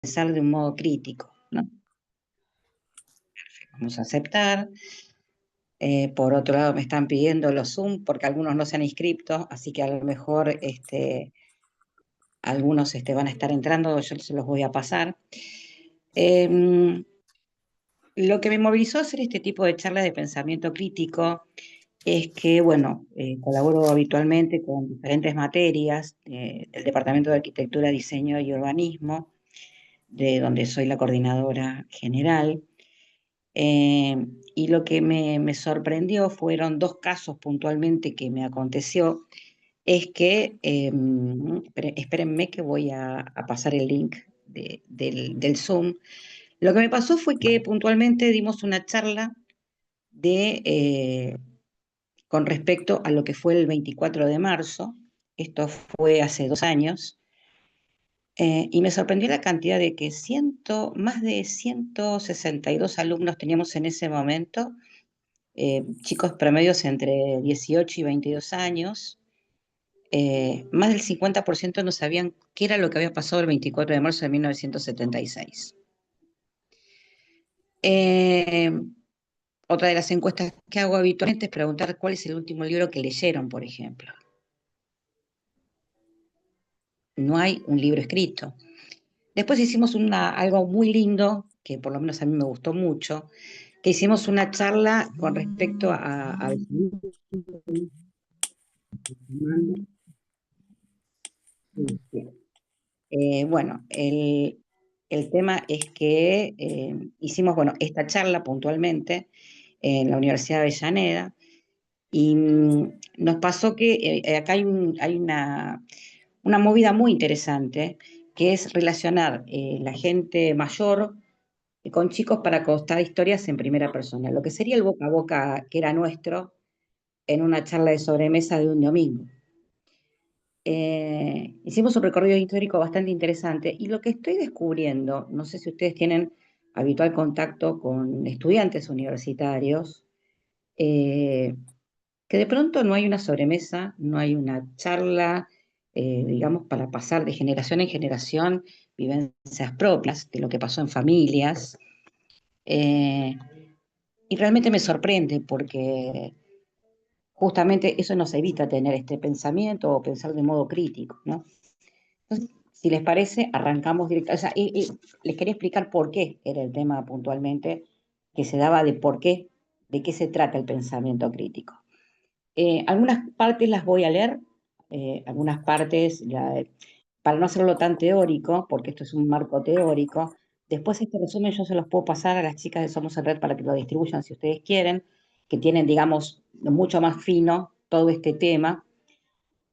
pensar de un modo crítico, ¿no? Vamos a aceptar. Por otro lado, me están pidiendo los Zoom porque algunos no se han inscrito, así que a lo mejor algunos van a estar entrando, yo se los voy a pasar. Lo que me movilizó a hacer este tipo de charlas de pensamiento crítico es que, bueno, colaboro habitualmente con diferentes materias del Departamento de Arquitectura, Diseño y Urbanismo, de donde soy la coordinadora general. Y lo que me sorprendió fueron dos casos puntualmente que me aconteció, es que, espérenme que voy a pasar el link del Zoom. Lo que me pasó fue que puntualmente dimos una charla con respecto a lo que fue el 24 de marzo, esto fue hace 2 años, y me sorprendió la cantidad de que más de 162 alumnos teníamos en ese momento, chicos promedios entre 18 y 22 años. Más del 50% no sabían qué era lo que había pasado el 24 de marzo de 1976. Eh, Otra de las encuestas que hago habitualmente es preguntar cuál es el último libro que leyeron, por ejemplo. No hay un libro escrito. Después hicimos algo muy lindo, que por lo menos a mí me gustó mucho, que hicimos una charla con respecto a bueno, el tema es que hicimos, bueno, esta charla puntualmente en la Universidad de Avellaneda y nos pasó que acá hay una movida muy interesante que es relacionar la gente mayor con chicos para contar historias en primera persona, lo que sería el boca a boca que era nuestro en una charla de sobremesa de un domingo. Hicimos un recorrido histórico bastante interesante y lo que estoy descubriendo, no sé si ustedes tienen habitual contacto con estudiantes universitarios, eh, que de pronto no hay una sobremesa, no hay una charla, digamos, para pasar de generación en generación vivencias propias de lo que pasó en familias. eh, y realmente me sorprende porque justamente eso nos evita tener este pensamiento o pensar de modo crítico, ¿no? Entonces, si les parece, arrancamos directamente. O sea, y les quería explicar por qué era el tema puntualmente que se daba de por qué, de qué se trata el pensamiento crítico. Algunas partes las voy a leer, algunas partes, para no hacerlo tan teórico, porque esto es un marco teórico. Después este resumen yo se los puedo pasar a las chicas de Somos en Red para que lo distribuyan si ustedes quieren, que tienen, digamos, mucho más fino todo este tema.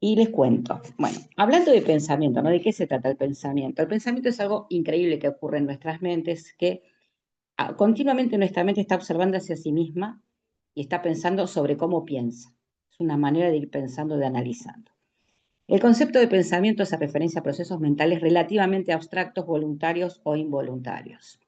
Y les cuento. Bueno, hablando de pensamiento, ¿no? ¿De qué se trata el pensamiento? El pensamiento es algo increíble que ocurre en nuestras mentes, que continuamente nuestra mente está observando hacia sí misma y está pensando sobre cómo piensa. Es una manera de ir pensando, de analizando. El concepto de pensamiento hace referencia a procesos mentales relativamente abstractos, voluntarios o involuntarios.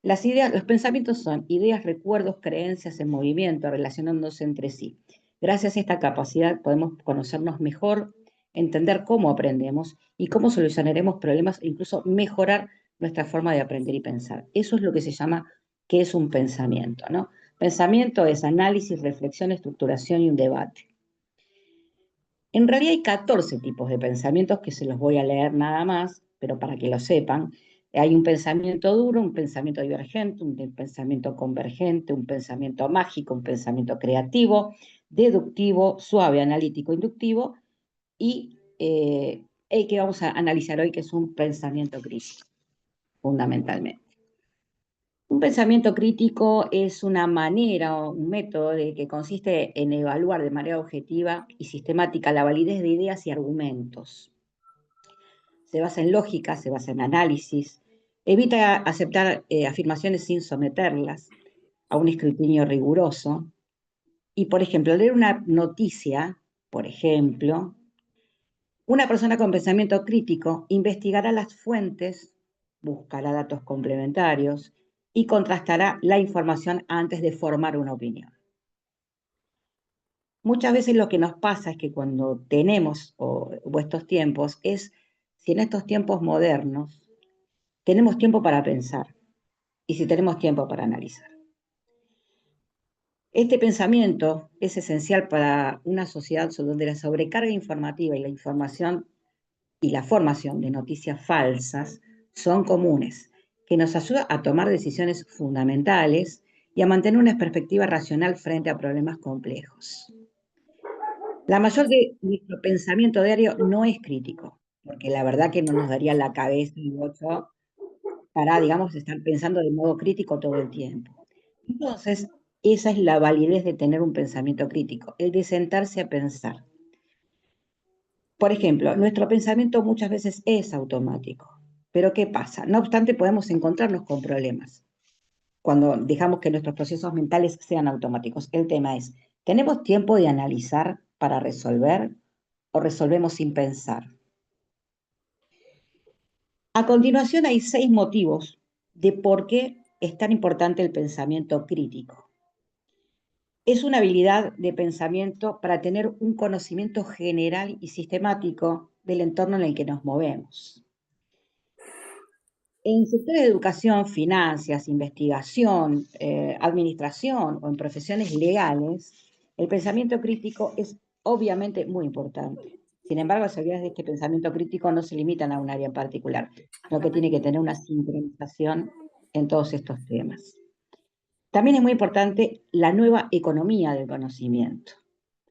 Las ideas, los pensamientos son ideas, recuerdos, creencias en movimiento, relacionándose entre sí. Gracias a esta capacidad podemos conocernos mejor, entender cómo aprendemos y cómo solucionaremos problemas e incluso mejorar nuestra forma de aprender y pensar. Eso es lo que se llama qué es un pensamiento, ¿no? Pensamiento es análisis, reflexión, estructuración y un debate. En realidad hay 14 tipos de pensamientos que se los voy a leer nada más, pero para que lo sepan. Hay un pensamiento duro, un pensamiento divergente, un pensamiento convergente, un pensamiento mágico, un pensamiento creativo, deductivo, suave, analítico, inductivo y el que vamos a analizar hoy, que es un pensamiento crítico, fundamentalmente. Un pensamiento crítico es una manera o un método que consiste en evaluar de manera objetiva y sistemática la validez de ideas y argumentos. Se basa en lógica, se basa en análisis, evita aceptar afirmaciones sin someterlas a un escrutinio riguroso. Y, por ejemplo, leer una noticia, por ejemplo, una persona con pensamiento crítico investigará las fuentes, buscará datos complementarios y contrastará la información antes de formar una opinión. Muchas veces lo que nos pasa es que cuando tenemos estos tiempos, si en estos tiempos modernos tenemos tiempo para pensar y si tenemos tiempo para analizar. Este pensamiento es esencial para una sociedad donde la sobrecarga informativa y la información y la formación de noticias falsas son comunes, que nos ayuda a tomar decisiones fundamentales y a mantener una perspectiva racional frente a problemas complejos. La mayor de nuestro pensamiento diario no es crítico, porque la verdad que no nos daría la cabeza y ocho para, digamos, estar pensando de modo crítico todo el tiempo. Entonces, esa es la validez de tener un pensamiento crítico, el de sentarse a pensar. Por ejemplo, nuestro pensamiento muchas veces es automático, pero ¿qué pasa? No obstante, podemos encontrarnos con problemas cuando dejamos que nuestros procesos mentales sean automáticos. El tema es, ¿tenemos tiempo de analizar para resolver o resolvemos sin pensar? A continuación hay 6 motivos de por qué es tan importante el pensamiento crítico. Es una habilidad de pensamiento para tener un conocimiento general y sistemático del entorno en el que nos movemos. En sectores de educación, finanzas, investigación, administración o en profesiones legales, el pensamiento crítico es obviamente muy importante. Sin embargo, las habilidades de este pensamiento crítico no se limitan a un área en particular, sino que tiene que tener una sincronización en todos estos temas. También es muy importante la nueva economía del conocimiento.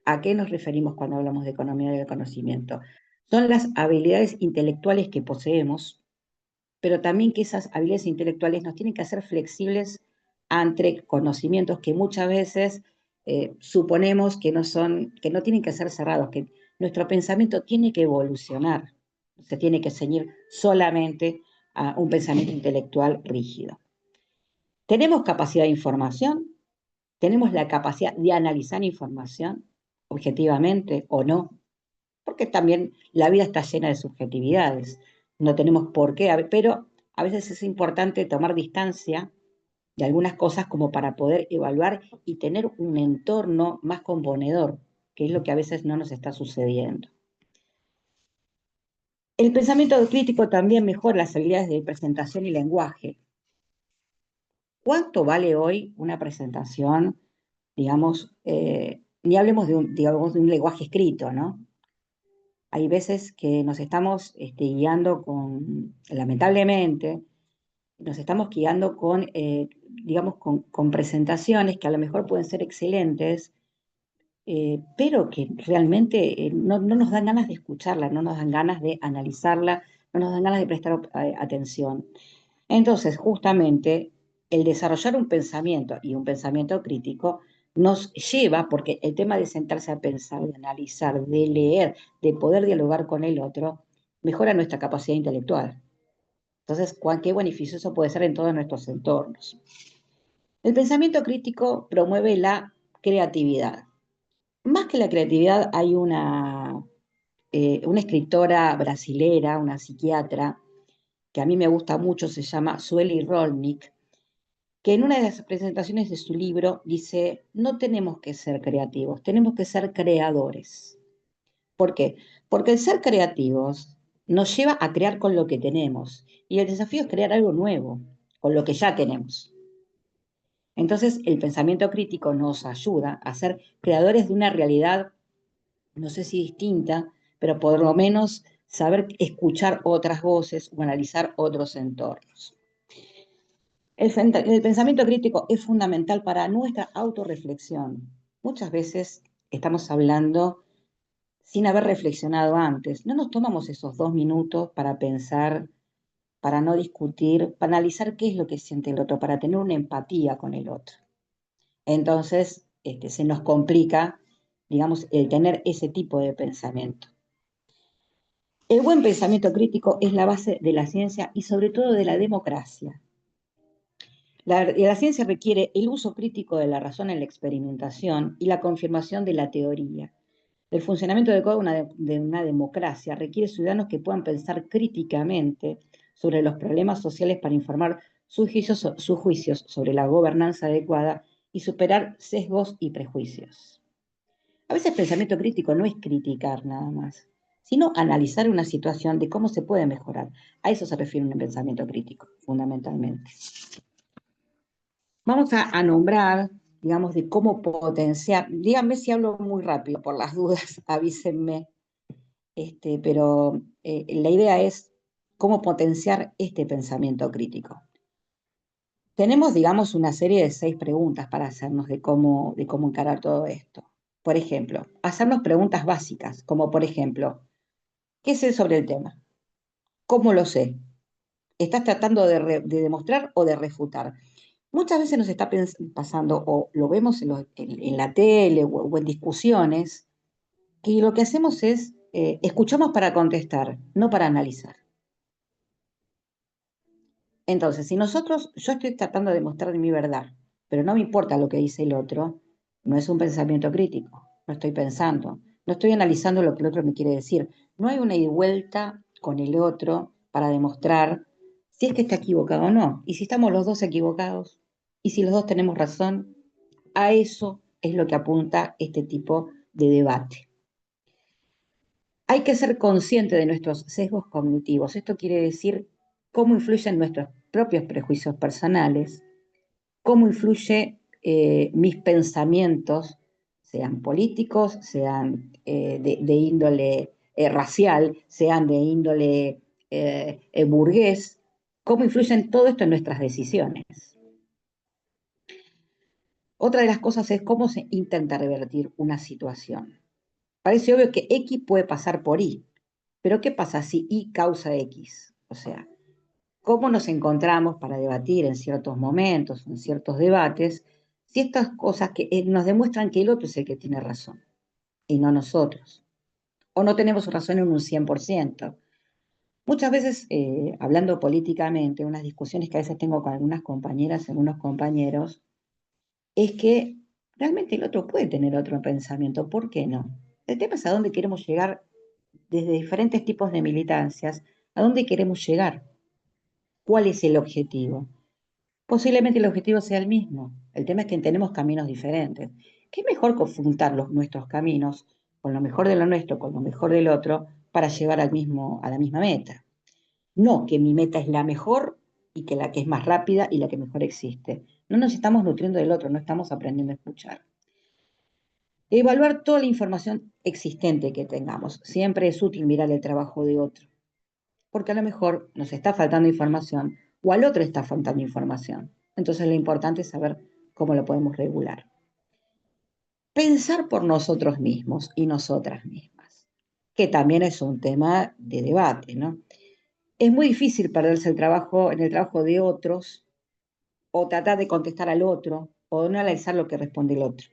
¿A qué nos referimos cuando hablamos de economía del conocimiento? Son las habilidades intelectuales que poseemos, pero también que esas habilidades intelectuales nos tienen que hacer flexibles ante conocimientos que muchas veces suponemos que que no tienen que ser cerrados, que nuestro pensamiento tiene que evolucionar, se tiene que ceñir solamente a un pensamiento intelectual rígido. ¿Tenemos capacidad de información? ¿Tenemos la capacidad de analizar información objetivamente o no? Porque también la vida está llena de subjetividades. No tenemos por qué, pero a veces es importante tomar distancia de algunas cosas como para poder evaluar y tener un entorno más componedor, que es lo que a veces no nos está sucediendo. El pensamiento crítico también mejora las habilidades de presentación y lenguaje. ¿Cuánto vale hoy una presentación, digamos, ni hablemos digamos, de un lenguaje escrito, ¿no? Hay veces que nos estamos guiando lamentablemente, nos estamos guiando digamos, con presentaciones que a lo mejor pueden ser excelentes, pero que realmente no nos dan ganas de escucharla, no nos dan ganas de analizarla, no nos dan ganas de prestar atención. Entonces, justamente, el desarrollar un pensamiento y un pensamiento crítico nos lleva, porque el tema de sentarse a pensar, de analizar, de leer, de poder dialogar con el otro, mejora nuestra capacidad intelectual. Entonces, qué beneficioso puede ser en todos nuestros entornos. El pensamiento crítico promueve la creatividad. Más que la creatividad, hay una escritora brasilera, una psiquiatra, que a mí me gusta mucho, se llama Sueli Rolnik, que en una de las presentaciones de su libro dice, no tenemos que ser creativos, tenemos que ser creadores. ¿Por qué? Porque el ser creativos nos lleva a crear con lo que tenemos y el desafío es crear algo nuevo, con lo que ya tenemos. Entonces, el pensamiento crítico nos ayuda a ser creadores de una realidad, no sé si distinta, pero por lo menos saber escuchar otras voces o analizar otros entornos. El pensamiento crítico es fundamental para nuestra autorreflexión. Muchas veces estamos hablando sin haber reflexionado antes. No nos tomamos esos 2 minutos para pensar, para no discutir, para analizar qué es lo que siente el otro, para tener una empatía con el otro. Entonces, se nos complica, digamos, el tener ese tipo de pensamiento. El buen pensamiento crítico es la base de la ciencia y sobre todo de la democracia. La ciencia requiere el uso crítico de la razón en la experimentación y la confirmación de la teoría. El funcionamiento adecuado de una democracia requiere ciudadanos que puedan pensar críticamente sobre los problemas sociales para informar sus juicios sobre la gobernanza adecuada y superar sesgos y prejuicios. A veces el pensamiento crítico no es criticar nada más, sino analizar una situación de cómo se puede mejorar. A eso se refiere un pensamiento crítico, fundamentalmente. Vamos a nombrar, digamos, de cómo potenciar. Díganme si hablo muy rápido, por las dudas, avísenme. Pero la idea es cómo potenciar este pensamiento crítico. Tenemos, digamos, una serie de 6 preguntas para hacernos de cómo encarar todo esto. Por ejemplo, hacernos preguntas básicas, como por ejemplo, ¿qué sé sobre el tema? ¿Cómo lo sé? ¿Estás tratando de demostrar o de refutar? Muchas veces nos está pasando, o lo vemos en la tele o en discusiones, que lo que hacemos es escuchamos para contestar, no para analizar. Entonces, si yo estoy tratando de demostrar mi verdad, pero no me importa lo que dice el otro, no es un pensamiento crítico, no estoy pensando, no estoy analizando lo que el otro me quiere decir. No hay una ida y vuelta con el otro para demostrar si es que está equivocado o no. Y si estamos los dos equivocados, y si los dos tenemos razón, a eso es lo que apunta este tipo de debate. Hay que ser consciente de nuestros sesgos cognitivos. Esto quiere decir cómo influyen nuestros propios prejuicios personales, cómo influye mis pensamientos, sean políticos, sean de índole racial, sean de índole burgués, cómo influyen todo esto en nuestras decisiones. Otra de las cosas es cómo se intenta revertir una situación. Parece obvio que X puede pasar por Y, pero ¿qué pasa si Y causa X? O sea, ¿cómo nos encontramos para debatir en ciertos momentos, en ciertos debates, si estas cosas que nos demuestran que el otro es el que tiene razón y no nosotros? O no tenemos razón en un 100%. Muchas veces, hablando políticamente, unas discusiones que a veces tengo con algunas compañeras, algunos compañeros, es que realmente el otro puede tener otro pensamiento. ¿Por qué no? El tema es a dónde queremos llegar desde diferentes tipos de militancias, a dónde queremos llegar. ¿Cuál es el objetivo? Posiblemente el objetivo sea el mismo. El tema es que tenemos caminos diferentes. ¿Qué mejor confrontar nuestros caminos con lo mejor de lo nuestro, con lo mejor del otro, para llevar a la misma meta? No que mi meta es la mejor y que la que es más rápida y la que mejor existe. No nos estamos nutriendo del otro, no estamos aprendiendo a escuchar. Evaluar toda la información existente que tengamos. Siempre es útil mirar el trabajo de otro, porque a lo mejor nos está faltando información o al otro está faltando información. Entonces lo importante es saber cómo lo podemos regular. Pensar por nosotros mismos y nosotras mismas, que también es un tema de debate, ¿no? Es muy difícil perderse en el trabajo de otros o tratar de contestar al otro o no analizar lo que responde el otro.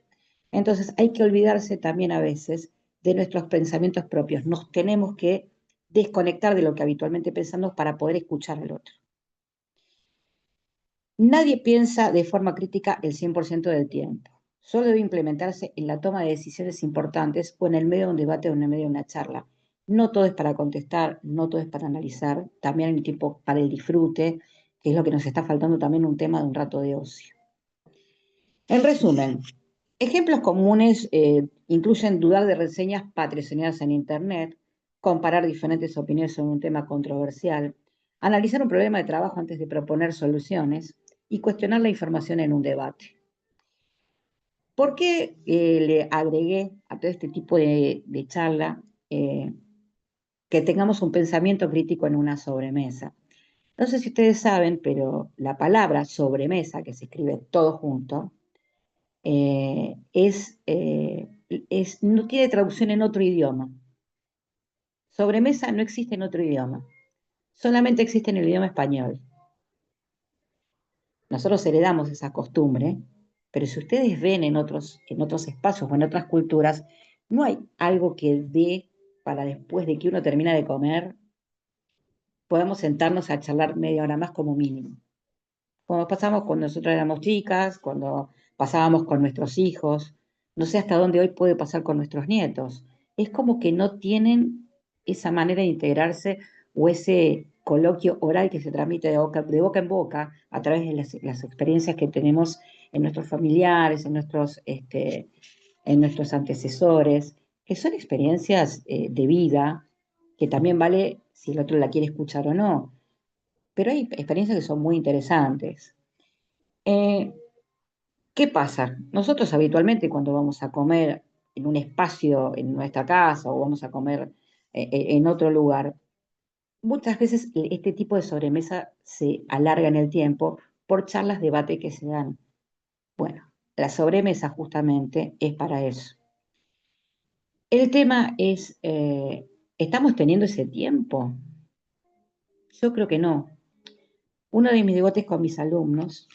Entonces hay que olvidarse también a veces de nuestros pensamientos propios. Nos tenemos que desconectar de lo que habitualmente pensamos para poder escuchar al otro. Nadie piensa de forma crítica el 100% del tiempo. Solo debe implementarse en la toma de decisiones importantes o en el medio de un debate o en el medio de una charla. No todo es para contestar, no todo es para analizar, también hay tiempo para el disfrute, que es lo que nos está faltando también un tema de un rato de ocio. En resumen, ejemplos comunes incluyen dudar de reseñas patrocinadas en Internet, comparar diferentes opiniones sobre un tema controversial, analizar un problema de trabajo antes de proponer soluciones y cuestionar la información en un debate. ¿Por qué le agregué a todo este tipo de charla que tengamos un pensamiento crítico en una sobremesa? No sé si ustedes saben, pero la palabra sobremesa, que se escribe todo junto, no tiene traducción en otro idioma. Sobremesa no existe en otro idioma, solamente existe en el idioma español. Nosotros heredamos esa costumbre, pero si ustedes ven en otros espacios o en otras culturas, no hay algo que dé para después de que uno termina de comer, podamos sentarnos a charlar media hora más como mínimo. Como pasamos cuando nosotros éramos chicas, cuando pasábamos con nuestros hijos, no sé hasta dónde hoy puede pasar con nuestros nietos. Es como que no tienen esa manera de integrarse o ese coloquio oral que se transmite de boca en boca a través de las experiencias que tenemos en nuestros familiares, en nuestros antecesores, que son experiencias de vida que también vale si el otro la quiere escuchar o no, pero hay experiencias que son muy interesantes. Eh, ¿Qué pasa? Nosotros habitualmente cuando vamos a comer en un espacio en nuestra casa o vamos a comer en otro lugar, muchas veces este tipo de sobremesa se alarga en el tiempo por charlas, debate que se dan. Bueno, la sobremesa justamente es para eso. El tema es, ¿estamos teniendo ese tiempo? Yo creo que no. Uno de mis debates con mis alumnos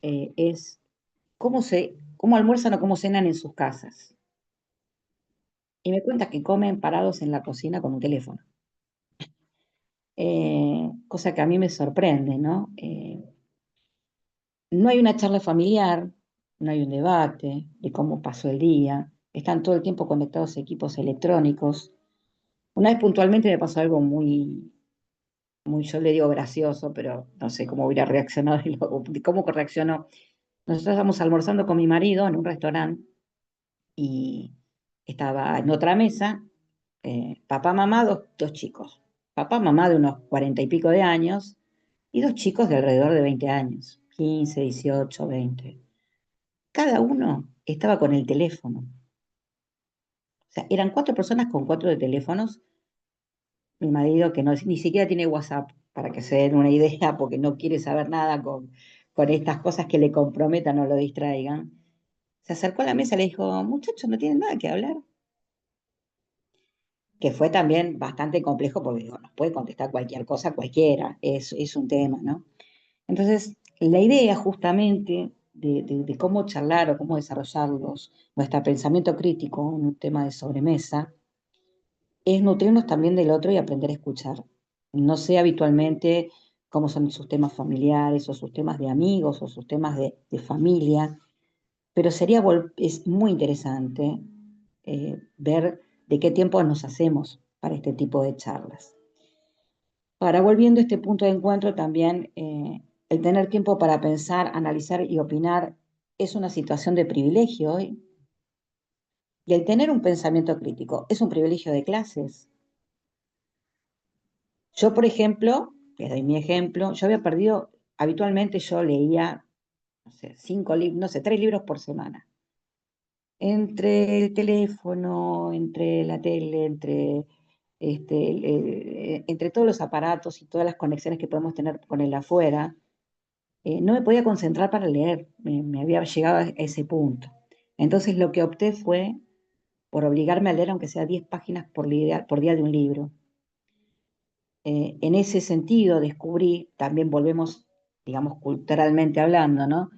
es cómo almuerzan o cómo cenan en sus casas. Y me cuenta que comen parados en la cocina con un teléfono. Cosa que a mí me sorprende, ¿no? No hay una charla familiar, no hay un debate de cómo pasó el día, están todo el tiempo conectados a equipos electrónicos. Una vez puntualmente me pasó algo muy, yo le digo gracioso, pero no sé cómo hubiera reaccionado y cómo reaccionó. Nosotros estábamos almorzando con mi marido en un restaurante y estaba en otra mesa, papá, mamá, dos chicos. Papá, mamá de unos 40 y pico de años y dos chicos de alrededor de 20 años, 15, 18, 20. Cada uno estaba con el teléfono. O sea, eran cuatro personas con cuatro de teléfonos. Mi marido, que no, ni siquiera tiene WhatsApp, para que se den una idea, porque no quiere saber nada con estas cosas que le comprometan o lo distraigan. Se acercó a la mesa y le dijo, muchachos, no tienen nada que hablar. Que fue también bastante complejo porque digo, nos puede contestar cualquier cosa cualquiera, es un tema, ¿no? Entonces, la idea justamente de cómo charlar o cómo desarrollarlos, nuestro pensamiento crítico en un tema de sobremesa, es nutrirnos también del otro y aprender a escuchar. No sé habitualmente cómo son sus temas familiares o sus temas de amigos o sus temas de familia, pero es muy interesante ver de qué tiempo nos hacemos para este tipo de charlas. Ahora, volviendo a este punto de encuentro, también el tener tiempo para pensar, analizar y opinar es una situación de privilegio hoy. Y el tener un pensamiento crítico es un privilegio de clases. Yo, por ejemplo, les doy mi ejemplo, yo había perdido, habitualmente yo leía, no sé, 5 libros, no sé, 3 libros por semana. Entre el teléfono, entre la tele, entre todos los aparatos y todas las conexiones que podemos tener con el afuera, no me podía concentrar para leer, me había llegado a ese punto. Entonces lo que opté fue por obligarme a leer aunque sea 10 páginas por día de un libro. En ese sentido descubrí, también volvemos, digamos, culturalmente hablando, ¿no?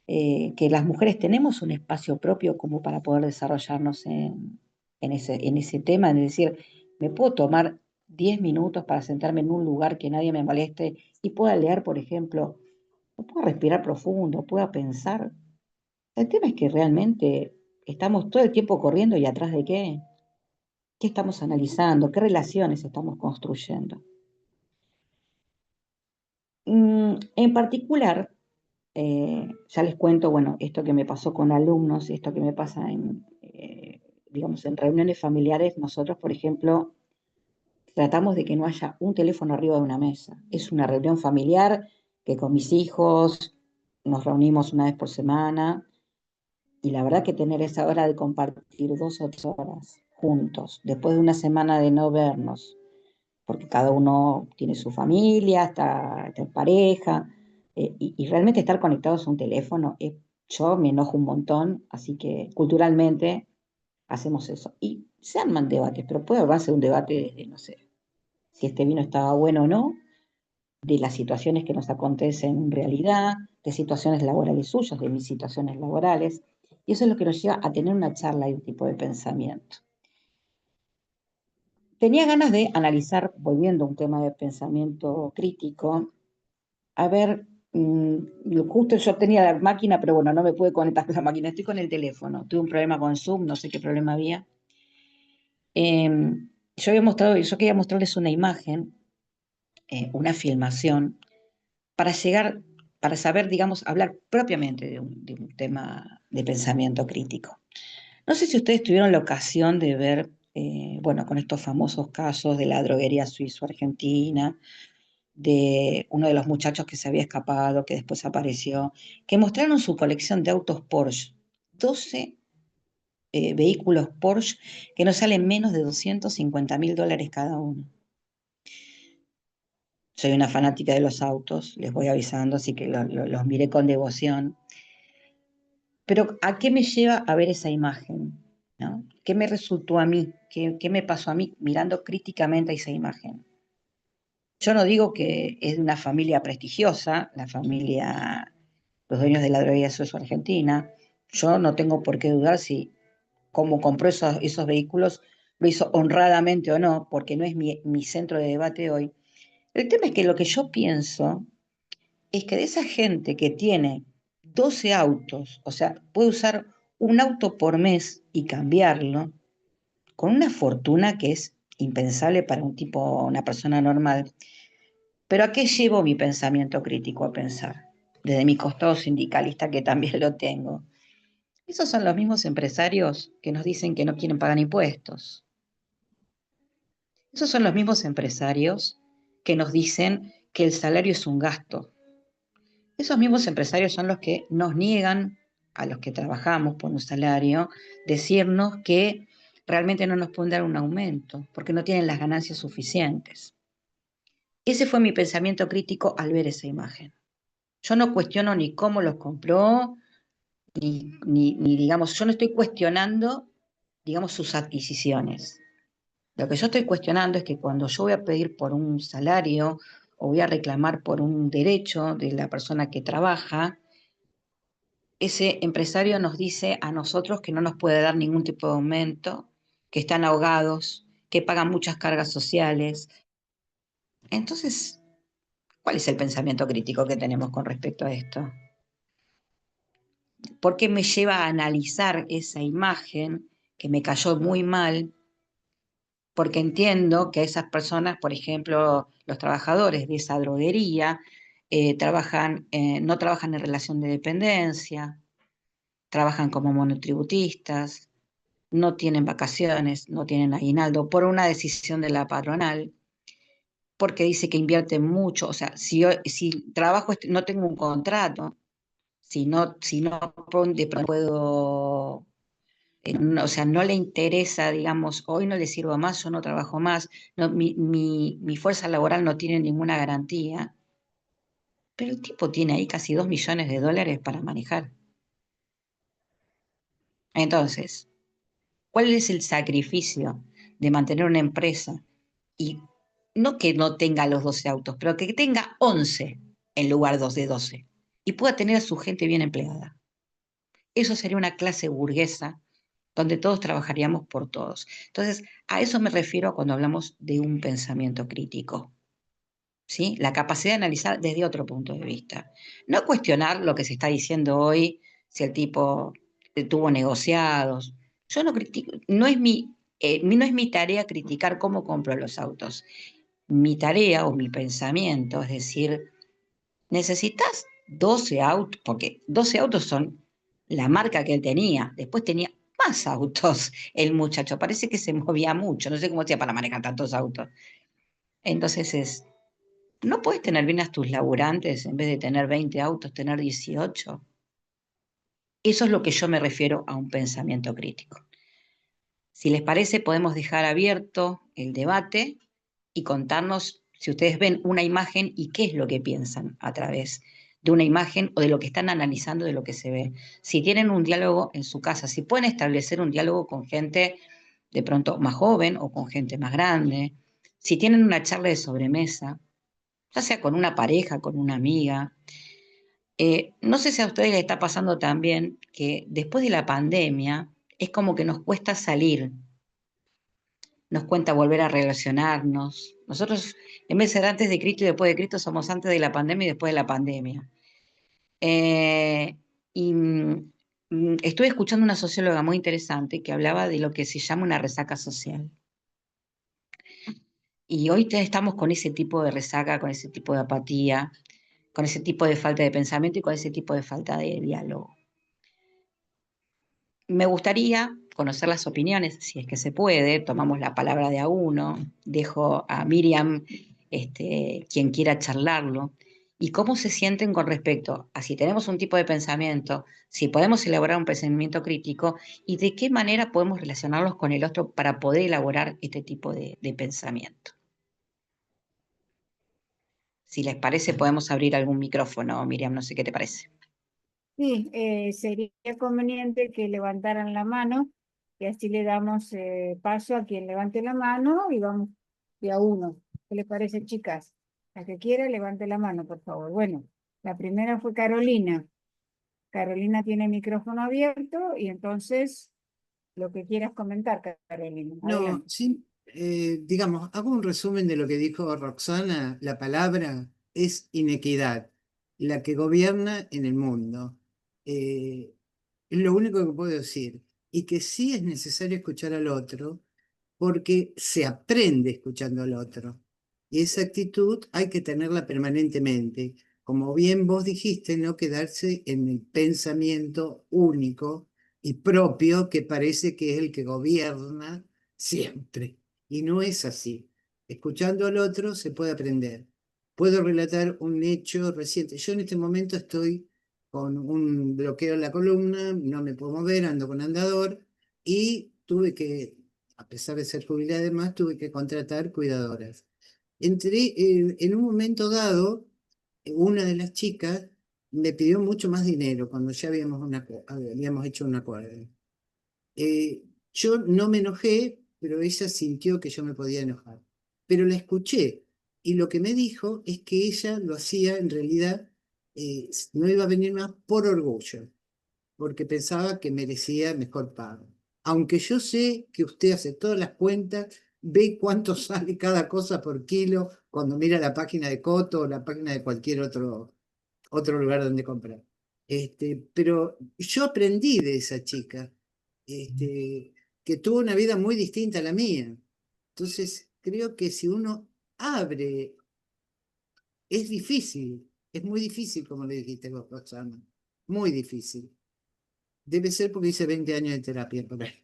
Que las mujeres tenemos un espacio propio como para poder desarrollarnos en ese tema, es decir, me puedo tomar 10 minutos para sentarme en un lugar que nadie me moleste y pueda leer, por ejemplo, o pueda respirar profundo, pueda pensar. El tema es que realmente estamos todo el tiempo corriendo y atrás de qué. ¿Qué estamos analizando? ¿Qué relaciones estamos construyendo? En particular, ya les cuento, bueno, esto que me pasó con alumnos, esto que me pasa digamos, en reuniones familiares, nosotros, por ejemplo, tratamos de que no haya un teléfono arriba de una mesa. Es una reunión familiar que con mis hijos nos reunimos una vez por semana y la verdad que tener esa hora de compartir 2 o 3 horas juntos, después de una semana de no vernos, porque cada uno tiene su familia, está en pareja, y realmente estar conectados a un teléfono, yo me enojo un montón, así que culturalmente hacemos eso. Y se arman debates, pero puede armarse un debate desde, no sé, si este vino estaba bueno o no, de las situaciones que nos acontecen en realidad, de situaciones laborales suyas, de mis situaciones laborales, y eso es lo que nos lleva a tener una charla y un tipo de pensamiento. Tenía ganas de analizar, volviendo a un tema de pensamiento crítico, a ver, justo yo tenía la máquina, pero bueno, no me pude conectar con la máquina, estoy con el teléfono. Tuve un problema con Zoom, no sé qué problema había. Yo quería mostrarles una imagen, una filmación, para llegar, para saber, digamos, hablar propiamente de un tema de pensamiento crítico. No sé si ustedes tuvieron la ocasión de ver bueno, con estos famosos casos de la droguería suizo-argentina, de uno de los muchachos que se había escapado, que después apareció, que mostraron su colección de autos Porsche, 12 vehículos Porsche que no salen menos de $250.000 cada uno. Soy una fanática de los autos, les voy avisando, así que los miré con devoción. Pero ¿a qué me lleva a ver esa imagen? ¿No? ¿Qué me resultó a mí? ¿Qué me pasó a mí mirando críticamente a esa imagen? Yo no digo que es de una familia prestigiosa, la familia, los dueños de la droguería suizo-argentina. Yo no tengo por qué dudar si cómo compró esos vehículos lo hizo honradamente o no, porque no es mi centro de debate hoy. El tema es que lo que yo pienso es que de esa gente que tiene 12 autos, o sea, puede usar un auto por mes y cambiarlo, con una fortuna que es impensable para un tipo, una persona normal. Pero ¿a qué llevo mi pensamiento crítico a pensar? Desde mi costado sindicalista, que también lo tengo. Esos son los mismos empresarios que nos dicen que no quieren pagar impuestos. Esos son los mismos empresarios que nos dicen que el salario es un gasto. Esos mismos empresarios son los que nos niegan a los que trabajamos por un salario, decirnos que realmente no nos pueden dar un aumento porque no tienen las ganancias suficientes. Ese fue mi pensamiento crítico al ver esa imagen. Yo no cuestiono ni cómo los compró, ni digamos, yo no estoy cuestionando, digamos, sus adquisiciones. Lo que yo estoy cuestionando es que cuando yo voy a pedir por un salario o voy a reclamar por un derecho de la persona que trabaja, ese empresario nos dice a nosotros que no nos puede dar ningún tipo de aumento, que están ahogados, que pagan muchas cargas sociales. Entonces, ¿cuál es el pensamiento crítico que tenemos con respecto a esto? ¿Por qué me lleva a analizar esa imagen que me cayó muy mal? Porque entiendo que esas personas, por ejemplo, los trabajadores de esa droguería, no trabajan en relación de dependencia, trabajan como monotributistas, no tienen vacaciones, no tienen aguinaldo, por una decisión de la patronal, porque dice que invierten mucho. O sea, si trabajo, no tengo un contrato, si no puedo, o sea, no le interesa, digamos, hoy no le sirvo más, yo no trabajo más, no, mi fuerza laboral no tiene ninguna garantía, pero el tipo tiene ahí casi $2 millones para manejar. Entonces, ¿cuál es el sacrificio de mantener una empresa y no que no tenga los 12 autos, pero que tenga 11 en lugar de 12 y pueda tener a su gente bien empleada? Eso sería una clase burguesa donde todos trabajaríamos por todos. Entonces, a eso me refiero cuando hablamos de un pensamiento crítico, ¿sí? La capacidad de analizar desde otro punto de vista. No cuestionar lo que se está diciendo hoy, si el tipo tuvo negociados. Yo no critico, no es mi tarea criticar cómo compro los autos. Mi tarea o mi pensamiento es decir, necesitas 12 autos, porque 12 autos son la marca que él tenía. Después tenía más autos el muchacho. Parece que se movía mucho. No sé cómo hacía para manejar tantos autos. Entonces no puedes tener bien a tus laburantes en vez de tener 20 autos, tener 18. Eso es lo que yo me refiero a un pensamiento crítico. Si les parece, podemos dejar abierto el debate y contarnos si ustedes ven una imagen y qué es lo que piensan a través de una imagen o de lo que están analizando de lo que se ve. Si tienen un diálogo en su casa, si pueden establecer un diálogo con gente de pronto más joven o con gente más grande, si tienen una charla de sobremesa, ya sea con una pareja, con una amiga. No sé si a ustedes les está pasando también que después de la pandemia es como que nos cuesta salir, nos cuesta volver a relacionarnos. Nosotros, en vez de ser antes de Cristo y después de Cristo, somos antes de la pandemia y después de la pandemia. Y estuve escuchando una socióloga muy interesante que hablaba de lo que se llama una resaca social. Y hoy estamos con ese tipo de resaca, con ese tipo de apatía, con ese tipo de falta de pensamiento y con ese tipo de falta de diálogo. Me gustaría conocer las opiniones, si es que se puede, tomamos la palabra de a uno, dejo a Miriam, quien quiera charlarlo, y cómo se sienten con respecto a si tenemos un tipo de pensamiento, si podemos elaborar un pensamiento crítico y de qué manera podemos relacionarlos con el otro para poder elaborar este tipo de pensamiento. Si les parece, podemos abrir algún micrófono, Miriam, no sé qué te parece. Sí, sería conveniente que levantaran la mano y así le damos paso a quien levante la mano y vamos de a uno. ¿Qué les parece, chicas? La que quiera, levante la mano, por favor. Bueno, la primera fue Carolina. Carolina tiene el micrófono abierto y entonces lo que quieras comentar, Carolina. No, Adelante. sí, digamos, hago un resumen de lo que dijo Roxana. La palabra es inequidad, la que gobierna en el mundo. Eh, es lo único que puedo decir. Y que sí es necesario escuchar al otro, porque se aprende escuchando al otro. Y esa actitud hay que tenerla permanentemente. Como bien vos dijiste, no quedarse en el pensamiento único y propio que parece que es el que gobierna siempre. Y no es así. Escuchando al otro se puede aprender. Puedo relatar un hecho reciente. Yo en este momento estoy con un bloqueo en la columna, no me puedo mover, ando con andador y tuve que, a pesar de ser jubilada además, tuve que contratar cuidadoras. En un momento dado, una de las chicas me pidió mucho más dinero cuando ya habíamos hecho un acuerdo. Eh, yo no me enojé, pero ella sintió que yo me podía enojar. Pero la escuché y lo que me dijo es que ella lo hacía en realidad, no iba a venir más por orgullo, porque pensaba que merecía mejor pago. Aunque yo sé que usted hace todas las cuentas, ve cuánto sale cada cosa por kilo cuando mira la página de Coto o la página de cualquier otro lugar donde comprar. Pero yo aprendí de esa chica, este, que tuvo una vida muy distinta a la mía. Entonces, creo que si uno abre, es difícil, es muy difícil, como le dijiste vos, Roxana, muy difícil. Debe ser porque hice 20 años de terapia por ahí.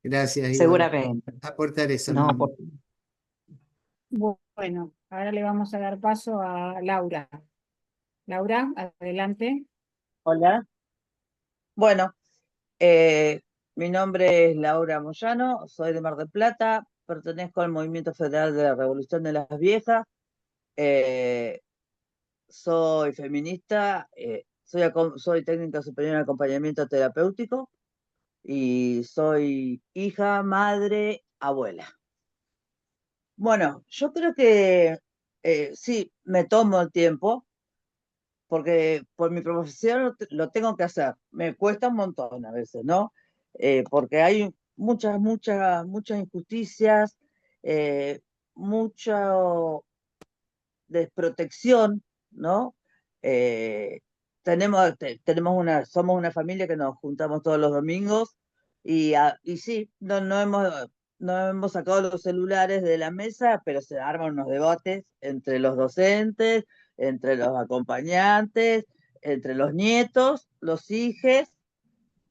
Gracias, iba Seguramente. a aportar eso No, nomás. Bueno, ahora le vamos a dar paso a Laura. Laura, adelante. Hola. Bueno, eh, mi nombre es Laura Moyano, soy de Mar del Plata, pertenezco al Movimiento Federal de la Revolución de las Viejas, eh, soy feminista, soy técnica superior en acompañamiento terapéutico y soy hija, madre, abuela. Bueno, yo creo que sí, me tomo el tiempo porque por mi profesión lo tengo que hacer. Me cuesta un montón a veces, ¿no? Porque hay muchas injusticias, eh, mucha desprotección, ¿no? Eh, somos una familia que nos juntamos todos los domingos y sí, no hemos sacado los celulares de la mesa, pero se arman unos debates entre los docentes, entre los acompañantes, entre los nietos, los hijos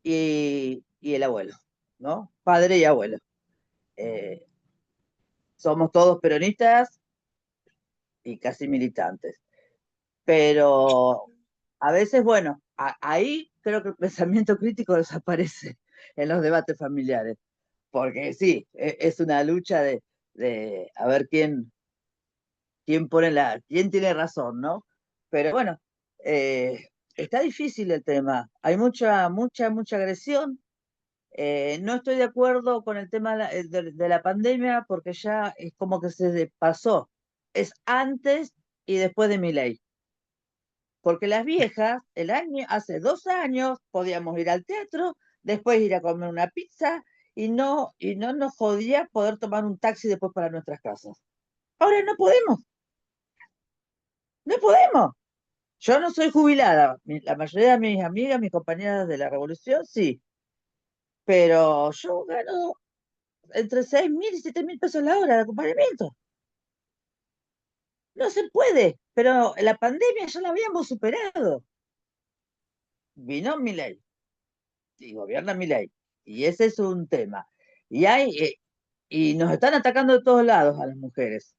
y el abuelo, ¿no? Padre y abuelo. Eh, Somos todos peronistas y casi militantes. Pero a veces, bueno, ahí creo que el pensamiento crítico desaparece en los debates familiares, porque sí, es una lucha de a ver quién tiene razón, ¿no? Pero bueno, está difícil el tema, hay mucha agresión. No estoy de acuerdo con el tema de la pandemia porque ya es como que se pasó, es antes y después de mi ley. Porque las viejas, hace 2 años podíamos ir al teatro, después ir a comer una pizza y no nos jodía poder tomar un taxi después para nuestras casas. Ahora no podemos, no podemos. Yo no soy jubilada, la mayoría de mis amigas, mis compañeras de la revolución, sí, pero yo gano entre 6.000 y 7.000 pesos la hora de acompañamiento. No se puede, pero la pandemia ya la habíamos superado. vino Milei y gobierna Milei. Y ese es un tema. Y nos están atacando de todos lados a las mujeres.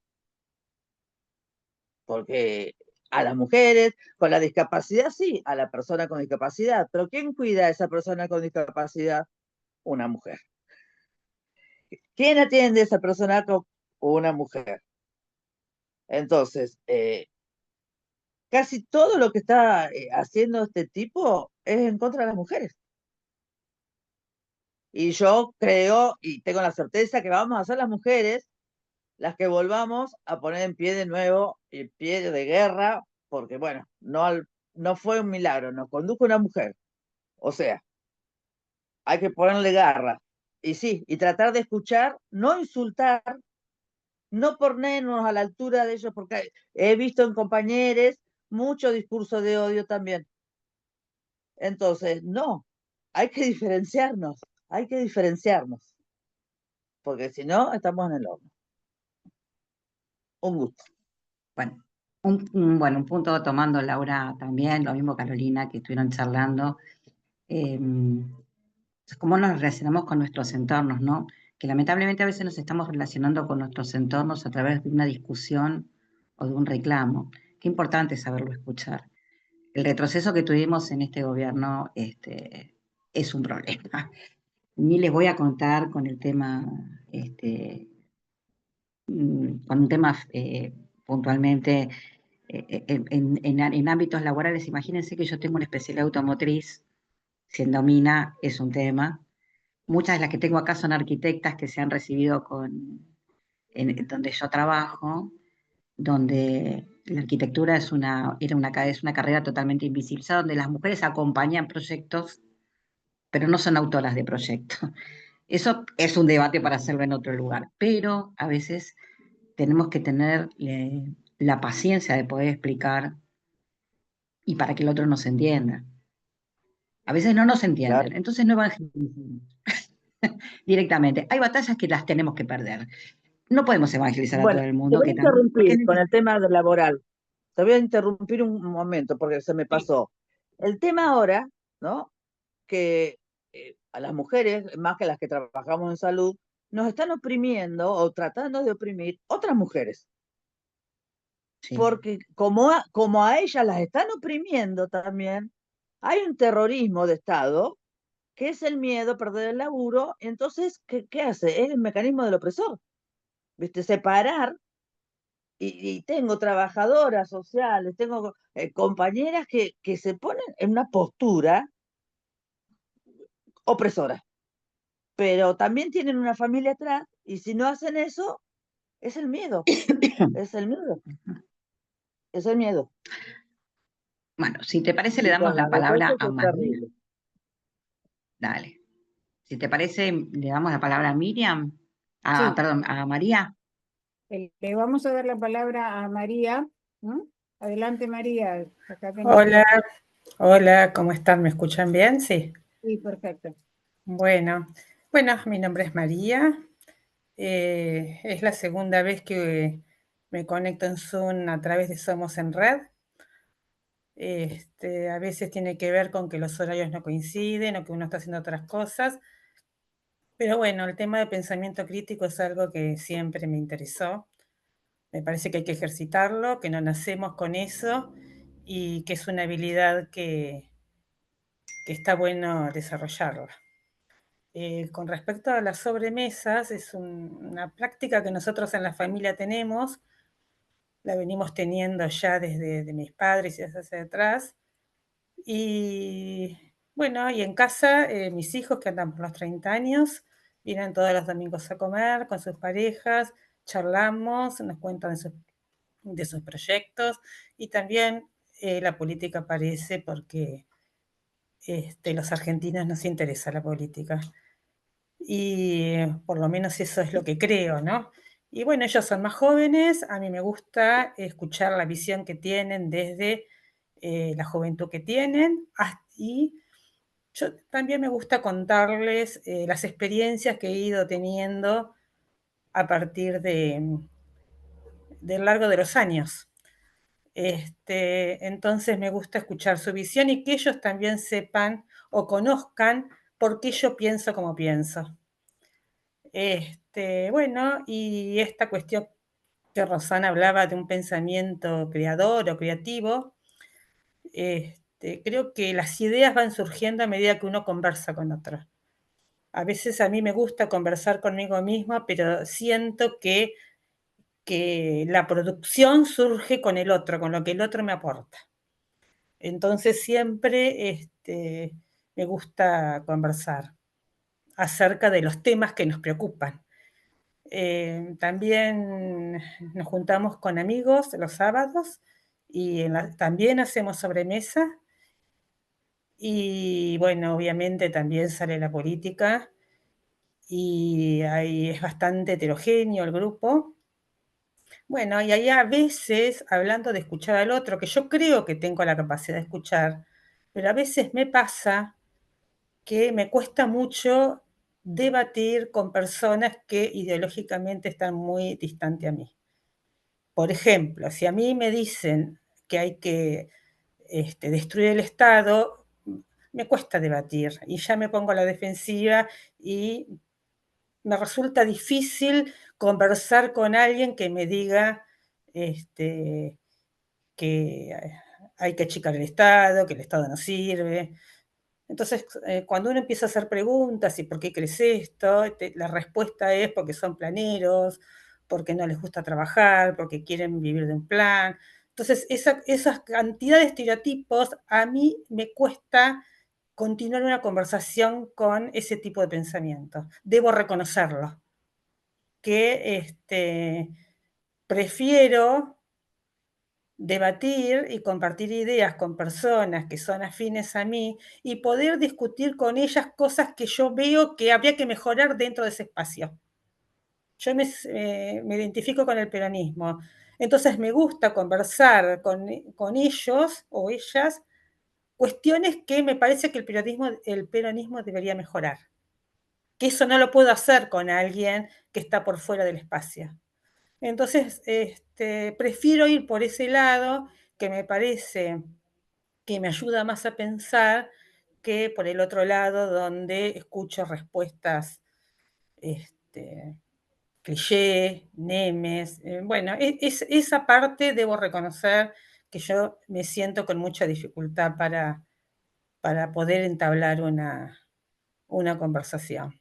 Porque a las mujeres con la discapacidad, sí, a la persona con discapacidad. Pero ¿quién cuida a esa persona con discapacidad? Una mujer. ¿Quién atiende a esa persona con una mujer? Entonces, casi todo lo que está haciendo este tipo es en contra de las mujeres. Y yo creo y tengo la certeza que vamos a ser las mujeres las que volvamos a poner en pie de nuevo, en pie de guerra, porque bueno, no fue un milagro, nos condujo una mujer. O sea, hay que ponerle garra. Y sí, y tratar de escuchar, no insultar, no ponernos a la altura de ellos, porque he visto en compañeros mucho discurso de odio también. Entonces, no, hay que diferenciarnos, porque si no, estamos en el horno. Un gusto. Bueno, un punto tomando Laura también, lo mismo Carolina, que estuvieron charlando, es cómo nos relacionamos con nuestros entornos, ¿no? Que lamentablemente a veces nos estamos relacionando con nuestros entornos a través de una discusión o de un reclamo. Qué importante saberlo escuchar. El retroceso que tuvimos en este gobierno es un problema. Ni les voy a contar con el tema, con un tema puntualmente en ámbitos laborales. Imagínense que yo tengo una especialidad automotriz, siendo mina es un tema. Muchas de las que tengo acá son arquitectas que se han recibido donde yo trabajo, donde la arquitectura es una carrera totalmente invisibilizada, donde las mujeres acompañan proyectos, pero no son autoras de proyectos. Eso es un debate para hacerlo en otro lugar, pero a veces tenemos que tener la paciencia de poder explicar y para que el otro nos entienda. A veces no nos entienden, Claro. entonces no evangelicemos directamente. Hay batallas que las tenemos que perder. No podemos evangelizar a todo Bueno, el te mundo, voy a que también, porque interrumpir con el tema laboral. Te voy a interrumpir un momento porque se me sí, pasó. El tema ahora, ¿no? Que a las mujeres, más que las que trabajamos en salud, nos están oprimiendo o tratando de oprimir otras mujeres. sí. Porque como a ellas las están oprimiendo también, hay un terrorismo de Estado que es el miedo a perder el laburo. Entonces, ¿qué hace? Es el mecanismo del opresor. ¿Viste? Separar. Y tengo trabajadoras sociales, tengo compañeras que se ponen en una postura opresora, pero también tienen una familia atrás y si no hacen eso, es el miedo, es el miedo, es el miedo. Bueno, si te parece, le Y damos con la las palabra defensas a es María. terrible. Dale. Si te parece, le damos la palabra a Miriam. Sí, Perdón, a María. le vamos a dar la palabra a María. ¿No? Adelante, María. Acá tenemos. Hola, hola, ¿cómo están? ¿Me escuchan bien? Sí. Sí, perfecto. Bueno, mi nombre es María. Es la segunda vez que me conecto en Zoom a través de Somos en Red. A veces tiene que ver con que los horarios no coinciden o que uno está haciendo otras cosas. Pero bueno, el tema de pensamiento crítico es algo que siempre me interesó. Me parece que hay que ejercitarlo, que no nacemos con eso y que es una habilidad que está bueno desarrollarla. Con respecto a las sobremesas, es una práctica que nosotros en la familia tenemos, la venimos teniendo ya desde mis padres y desde hacia atrás. Y bueno, y en casa, mis hijos que andan por los 30 años, vienen todos los domingos a comer con sus parejas, charlamos, nos cuentan de sus proyectos y también la política aparece porque los argentinos nos interesa la política. Y por lo menos eso es lo que creo, ¿no? Y bueno, ellos son más jóvenes, a mí me gusta escuchar la visión que tienen desde la juventud que tienen y yo también me gusta contarles las experiencias que he ido teniendo a partir del largo de los años. Entonces me gusta escuchar su visión y que ellos también sepan o conozcan por qué yo pienso como pienso. Bueno, y esta cuestión que Rosana hablaba de un pensamiento creador o creativo, creo que las ideas van surgiendo a medida que uno conversa con otros. A veces a mí me gusta conversar conmigo misma, pero siento que la producción surge con el otro, con lo que el otro me aporta. Entonces siempre me gusta conversar acerca de los temas que nos preocupan. También nos juntamos con amigos los sábados y también hacemos sobremesa. Y bueno, obviamente también sale la política y ahí es bastante heterogéneo el grupo. Bueno, y ahí a veces, hablando de escuchar al otro, que yo creo que tengo la capacidad de escuchar, pero a veces me pasa que me cuesta mucho debatir con personas que ideológicamente están muy distantes a mí. Por ejemplo, si a mí me dicen que hay que destruir el Estado, me cuesta debatir y ya me pongo a la defensiva y me resulta difícil conversar con alguien que me diga que hay que achicar el Estado, que el Estado no sirve. Entonces, cuando uno empieza a hacer preguntas, ¿y por qué crees esto? La respuesta es porque son planeros, porque no les gusta trabajar, porque quieren vivir de un plan. Entonces, esa cantidad de estereotipos a mí me cuesta continuar una conversación con ese tipo de pensamiento. Debo reconocerlo, que prefiero debatir y compartir ideas con personas que son afines a mí y poder discutir con ellas cosas que yo veo que habría que mejorar dentro de ese espacio. Yo me identifico con el peronismo, entonces me gusta conversar con ellos o ellas cuestiones que me parece que el peronismo debería mejorar, que eso no lo puedo hacer con alguien que está por fuera del espacio. Entonces, prefiero ir por ese lado, que me parece que me ayuda más a pensar, que por el otro lado, donde escucho respuestas cliché, memes. Bueno, esa parte debo reconocer que yo me siento con mucha dificultad para poder entablar una conversación.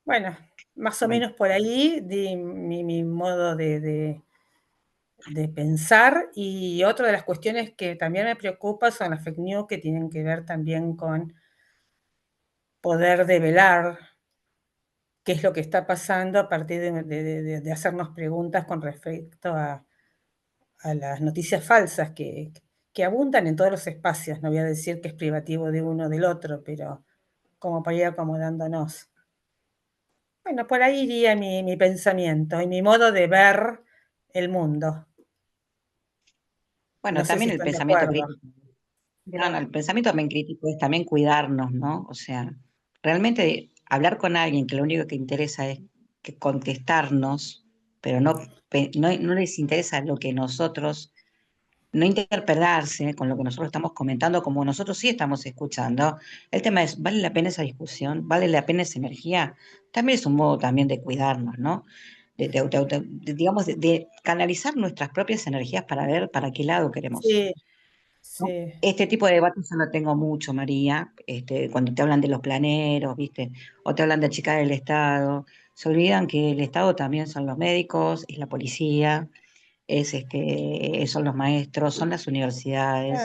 Bueno, más o menos por ahí di mi modo de pensar, y otra de las cuestiones que también me preocupa son las fake news, que tienen que ver también con poder develar qué es lo que está pasando a partir de hacernos preguntas con respecto a las noticias falsas que abundan en todos los espacios. No voy a decir que es privativo de uno o del otro, pero como para ir acomodándonos. Bueno, por ahí iría mi pensamiento y mi modo de ver el mundo. Bueno, No sé si también el están de pensamiento acuerdo. crítico. No, el pensamiento también crítico es también cuidarnos, ¿no? O sea, realmente hablar con alguien que lo único que interesa es que contestarnos, pero no les interesa lo que nosotros, no interpelarse con lo que nosotros estamos comentando, como nosotros sí estamos escuchando. El tema es, ¿vale la pena esa discusión? ¿Vale la pena esa energía? También es un modo también de cuidarnos, ¿no? Digamos, de canalizar nuestras propias energías para ver para qué lado queremos ir. Sí, ¿No? sí. Este tipo de debates yo no tengo mucho, María, cuando te hablan de los planeros, ¿viste? O te hablan de achicar el Estado. Se olvidan que el Estado también son los médicos, es la policía, son los maestros, son las universidades.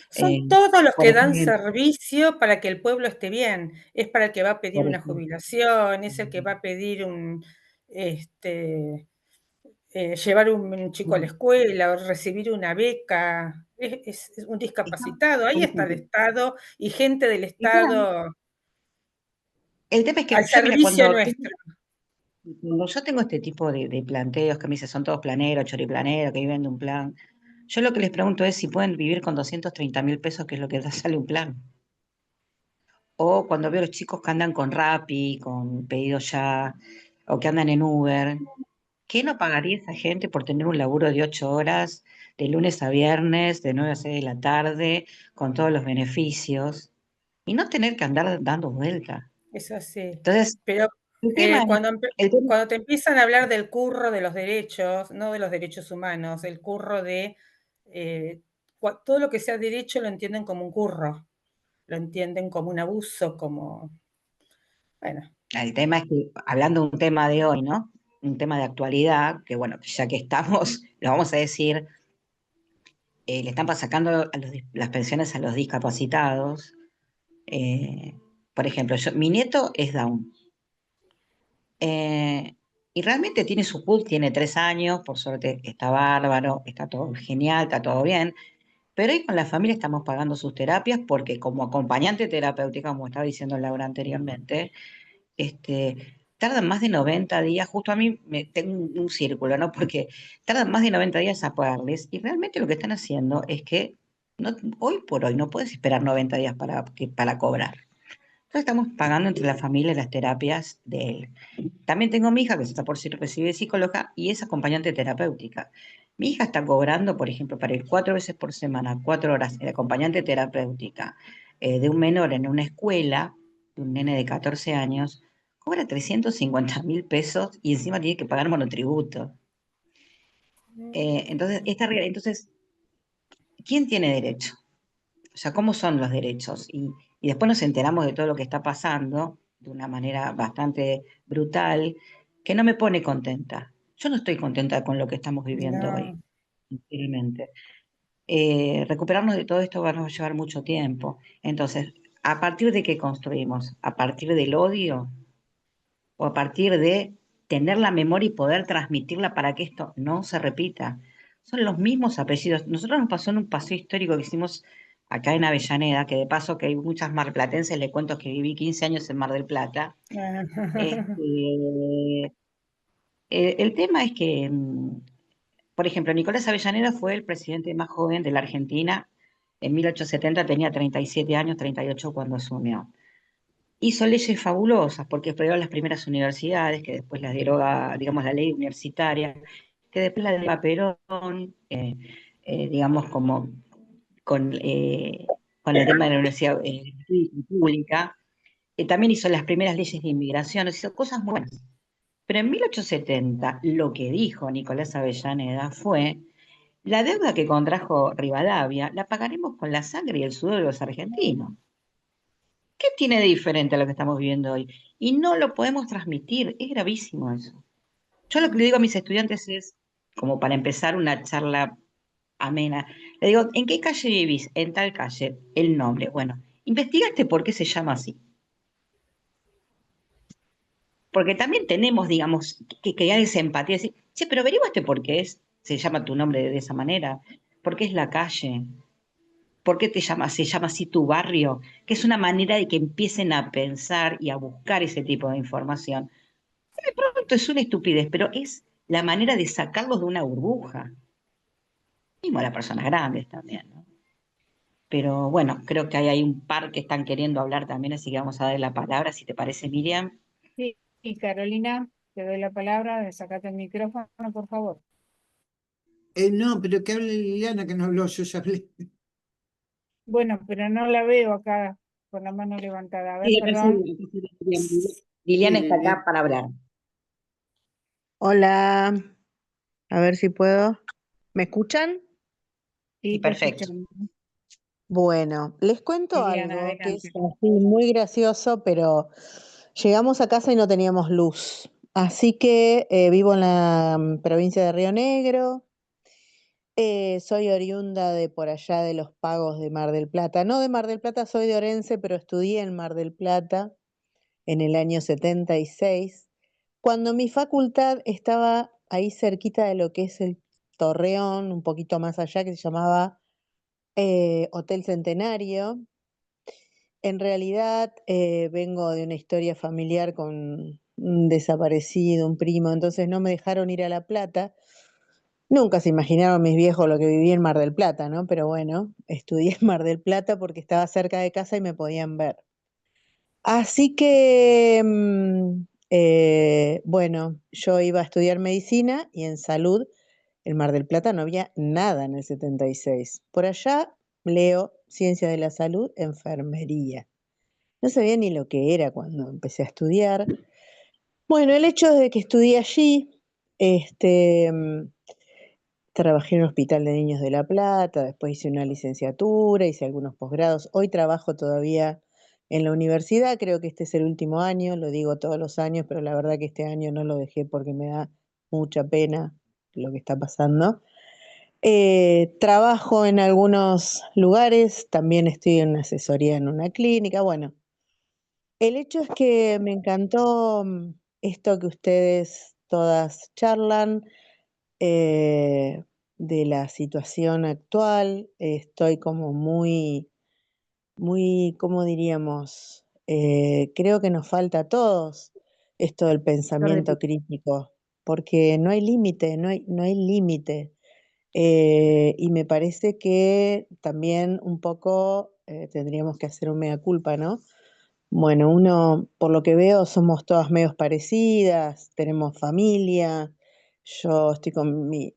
Son todos los Por que dan ejemplo, servicio para que el pueblo esté bien. Es para el que va a pedir por una ejemplo. jubilación, es el que va a pedir llevar un chico a la escuela o recibir una beca. Es un discapacitado. Ahí está el Estado y gente del Y claro, Estado el tema es que al yo, mira, servicio nuestro. cuando yo tengo este tipo de planteos que me dicen son todos planeros, choriplaneros, que viven de un plan, yo lo que les pregunto es si pueden vivir con 230.000 pesos, que es lo que sale un plan. O cuando veo a los chicos que andan con Rappi, con Pedido Ya, o que andan en Uber, ¿qué no pagaría esa gente por tener un laburo de 8 horas, de lunes a viernes, de 9 a 6 de la tarde, con todos los beneficios, y no tener que andar dando vueltas. Eso sí. Entonces, Pero el tema es, el tema- cuando te empiezan a hablar del curro de los derechos, no de los derechos humanos, el curro de todo lo que sea derecho lo entienden como un curro, lo entienden como un abuso, como, bueno, el tema es que, hablando de un tema de hoy, ¿no? Un tema de actualidad, que bueno, ya que estamos, lo vamos a decir, le están sacando las pensiones a los discapacitados. Eh, por ejemplo, mi nieto es Down. Eh, y realmente tiene su CUT, tiene 3 años, por suerte está bárbaro, está todo genial, está todo bien. Pero hoy con la familia estamos pagando sus terapias porque como acompañante terapéutica, como estaba diciendo Laura anteriormente, tardan más de 90 días, justo a mí me tengo un círculo, ¿no? Porque tardan más de 90 días a pagarles y realmente lo que están haciendo es que hoy por hoy no puedes esperar 90 días para cobrar. Entonces estamos pagando entre la familia las terapias de él. También tengo mi hija que se está por recibir psicóloga y es acompañante terapéutica. Mi hija está cobrando, por ejemplo, para ir 4 veces por semana, 4 horas de acompañante terapéutica de un menor en una escuela, de un nene de 14 años, cobra 350.000 pesos y encima tiene que pagar monotributo. Entonces, ¿quién tiene derecho? O sea, ¿cómo son los derechos? Y después nos enteramos de todo lo que está pasando de una manera bastante brutal, que no me pone contenta. Yo no estoy contenta con lo que estamos viviendo hoy, no, sinceramente. Recuperarnos de todo esto va a llevar mucho tiempo. Entonces, ¿a partir de qué construimos? ¿A partir del odio? ¿O a partir de tener la memoria y poder transmitirla para que esto no se repita? Son los mismos apellidos. Nosotros nos pasó en un paseo histórico que hicimos acá en Avellaneda, que de paso que hay muchas marplatenses, les cuento que viví 15 años en Mar del Plata. El tema es que, por ejemplo, Nicolás Avellaneda fue el presidente más joven de la Argentina. En 1870 tenía 37 años, 38 cuando asumió. Hizo leyes fabulosas porque creó las primeras universidades, que después las deroga, digamos, la ley universitaria, que después la deroga Perón, digamos, como con el tema de la universidad pública. También hizo las primeras leyes de inmigración, hizo cosas muy buenas. Pero en 1870 lo que dijo Nicolás Avellaneda fue, la deuda que contrajo Rivadavia la pagaremos con la sangre y el sudor de los argentinos. ¿Qué tiene de diferente a lo que estamos viviendo hoy? Y no lo podemos transmitir, es gravísimo eso. Yo lo que le digo a mis estudiantes es, como para empezar una charla amena, le digo, ¿en qué calle vivís? En tal calle, el nombre. Bueno, ¿investigaste por qué se llama así? Porque también tenemos, digamos, que hay esa empatía, decir, che, pero averiguaste por qué se llama tu nombre de esa manera, por qué es la calle, por qué se llama así tu barrio, que es una manera de que empiecen a pensar y a buscar ese tipo de información. De pronto es una estupidez, pero es la manera de sacarlos de una burbuja. Mismo a las personas grandes también, ¿no? Pero bueno, creo que hay un par que están queriendo hablar también, así que vamos a dar la palabra, si te parece, Miriam. Sí, y Carolina, te doy la palabra, sacate el micrófono, por favor. No, pero que hable Liliana, que no habló, yo ya hablé. Bueno, pero no la veo acá con la mano levantada. A ver, Sí, acá sí, perdón. Miriam. Sí, Liliana está acá Lili. para hablar. Hola, a ver si puedo. ¿Me escuchan? Sí, Sí, te perfecto. escuchamos. Bueno, les cuento Liliana, algo que es adelante. así muy gracioso, pero llegamos a casa y no teníamos luz. Así que vivo en la provincia de Río Negro. Soy oriunda de por allá de los Pagos de Mar del Plata. No de Mar del Plata, soy de Orense, pero estudié en Mar del Plata en el año 76, cuando mi facultad estaba ahí cerquita de lo que es el Torreón, un poquito más allá, que se llamaba Hotel Centenario. En realidad vengo de una historia familiar con un desaparecido, un primo, entonces no me dejaron ir a La Plata. Nunca se imaginaron mis viejos lo que viví en Mar del Plata, ¿no? Pero bueno, estudié en Mar del Plata porque estaba cerca de casa y me podían ver. Así que, bueno, yo iba a estudiar medicina y en salud En Mar del Plata no había nada en el 76. Por allá leo Ciencia de la Salud, Enfermería. No sabía ni lo que era cuando empecé a estudiar. Bueno, el hecho de que estudié allí, trabajé en un hospital de niños de La Plata, después hice una licenciatura, hice algunos posgrados. Hoy trabajo todavía en la universidad, creo que este es el último año, lo digo todos los años, pero la verdad que este año no lo dejé porque me da mucha pena lo que está pasando. Trabajo en algunos lugares, también estoy en asesoría en una clínica. Bueno, el hecho es que me encantó esto que ustedes todas charlan de la situación actual. Estoy como muy, ¿cómo diríamos? Creo que nos falta a todos esto del pensamiento crítico, porque no hay límite, no hay límite. Y me parece que también un poco tendríamos que hacer un mea culpa, ¿no? Bueno, uno, por lo que veo, somos todas medios parecidas, tenemos familia. Yo estoy con mi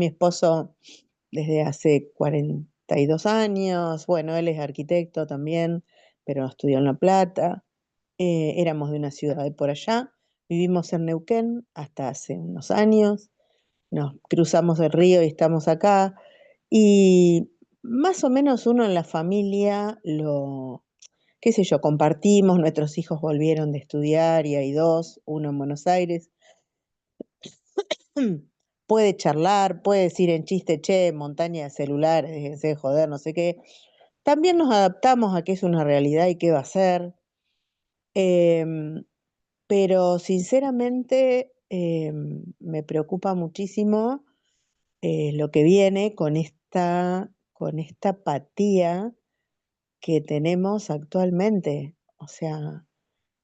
esposo desde hace 42 años. Bueno, él es arquitecto también, pero estudió en La Plata. Éramos de una ciudad de por allá. Vivimos en Neuquén hasta hace unos años. Nos cruzamos el río y estamos acá. Y más o menos uno en la familia qué sé yo, compartimos, nuestros hijos volvieron de estudiar y hay dos, uno en Buenos Aires. Puede charlar, puede decir en chiste, che, montaña de celulares, déjense de joder, no sé qué. También nos adaptamos a que es una realidad y qué va a ser. Em, pero sinceramente me preocupa muchísimo lo que viene con esta apatía que tenemos actualmente. O sea,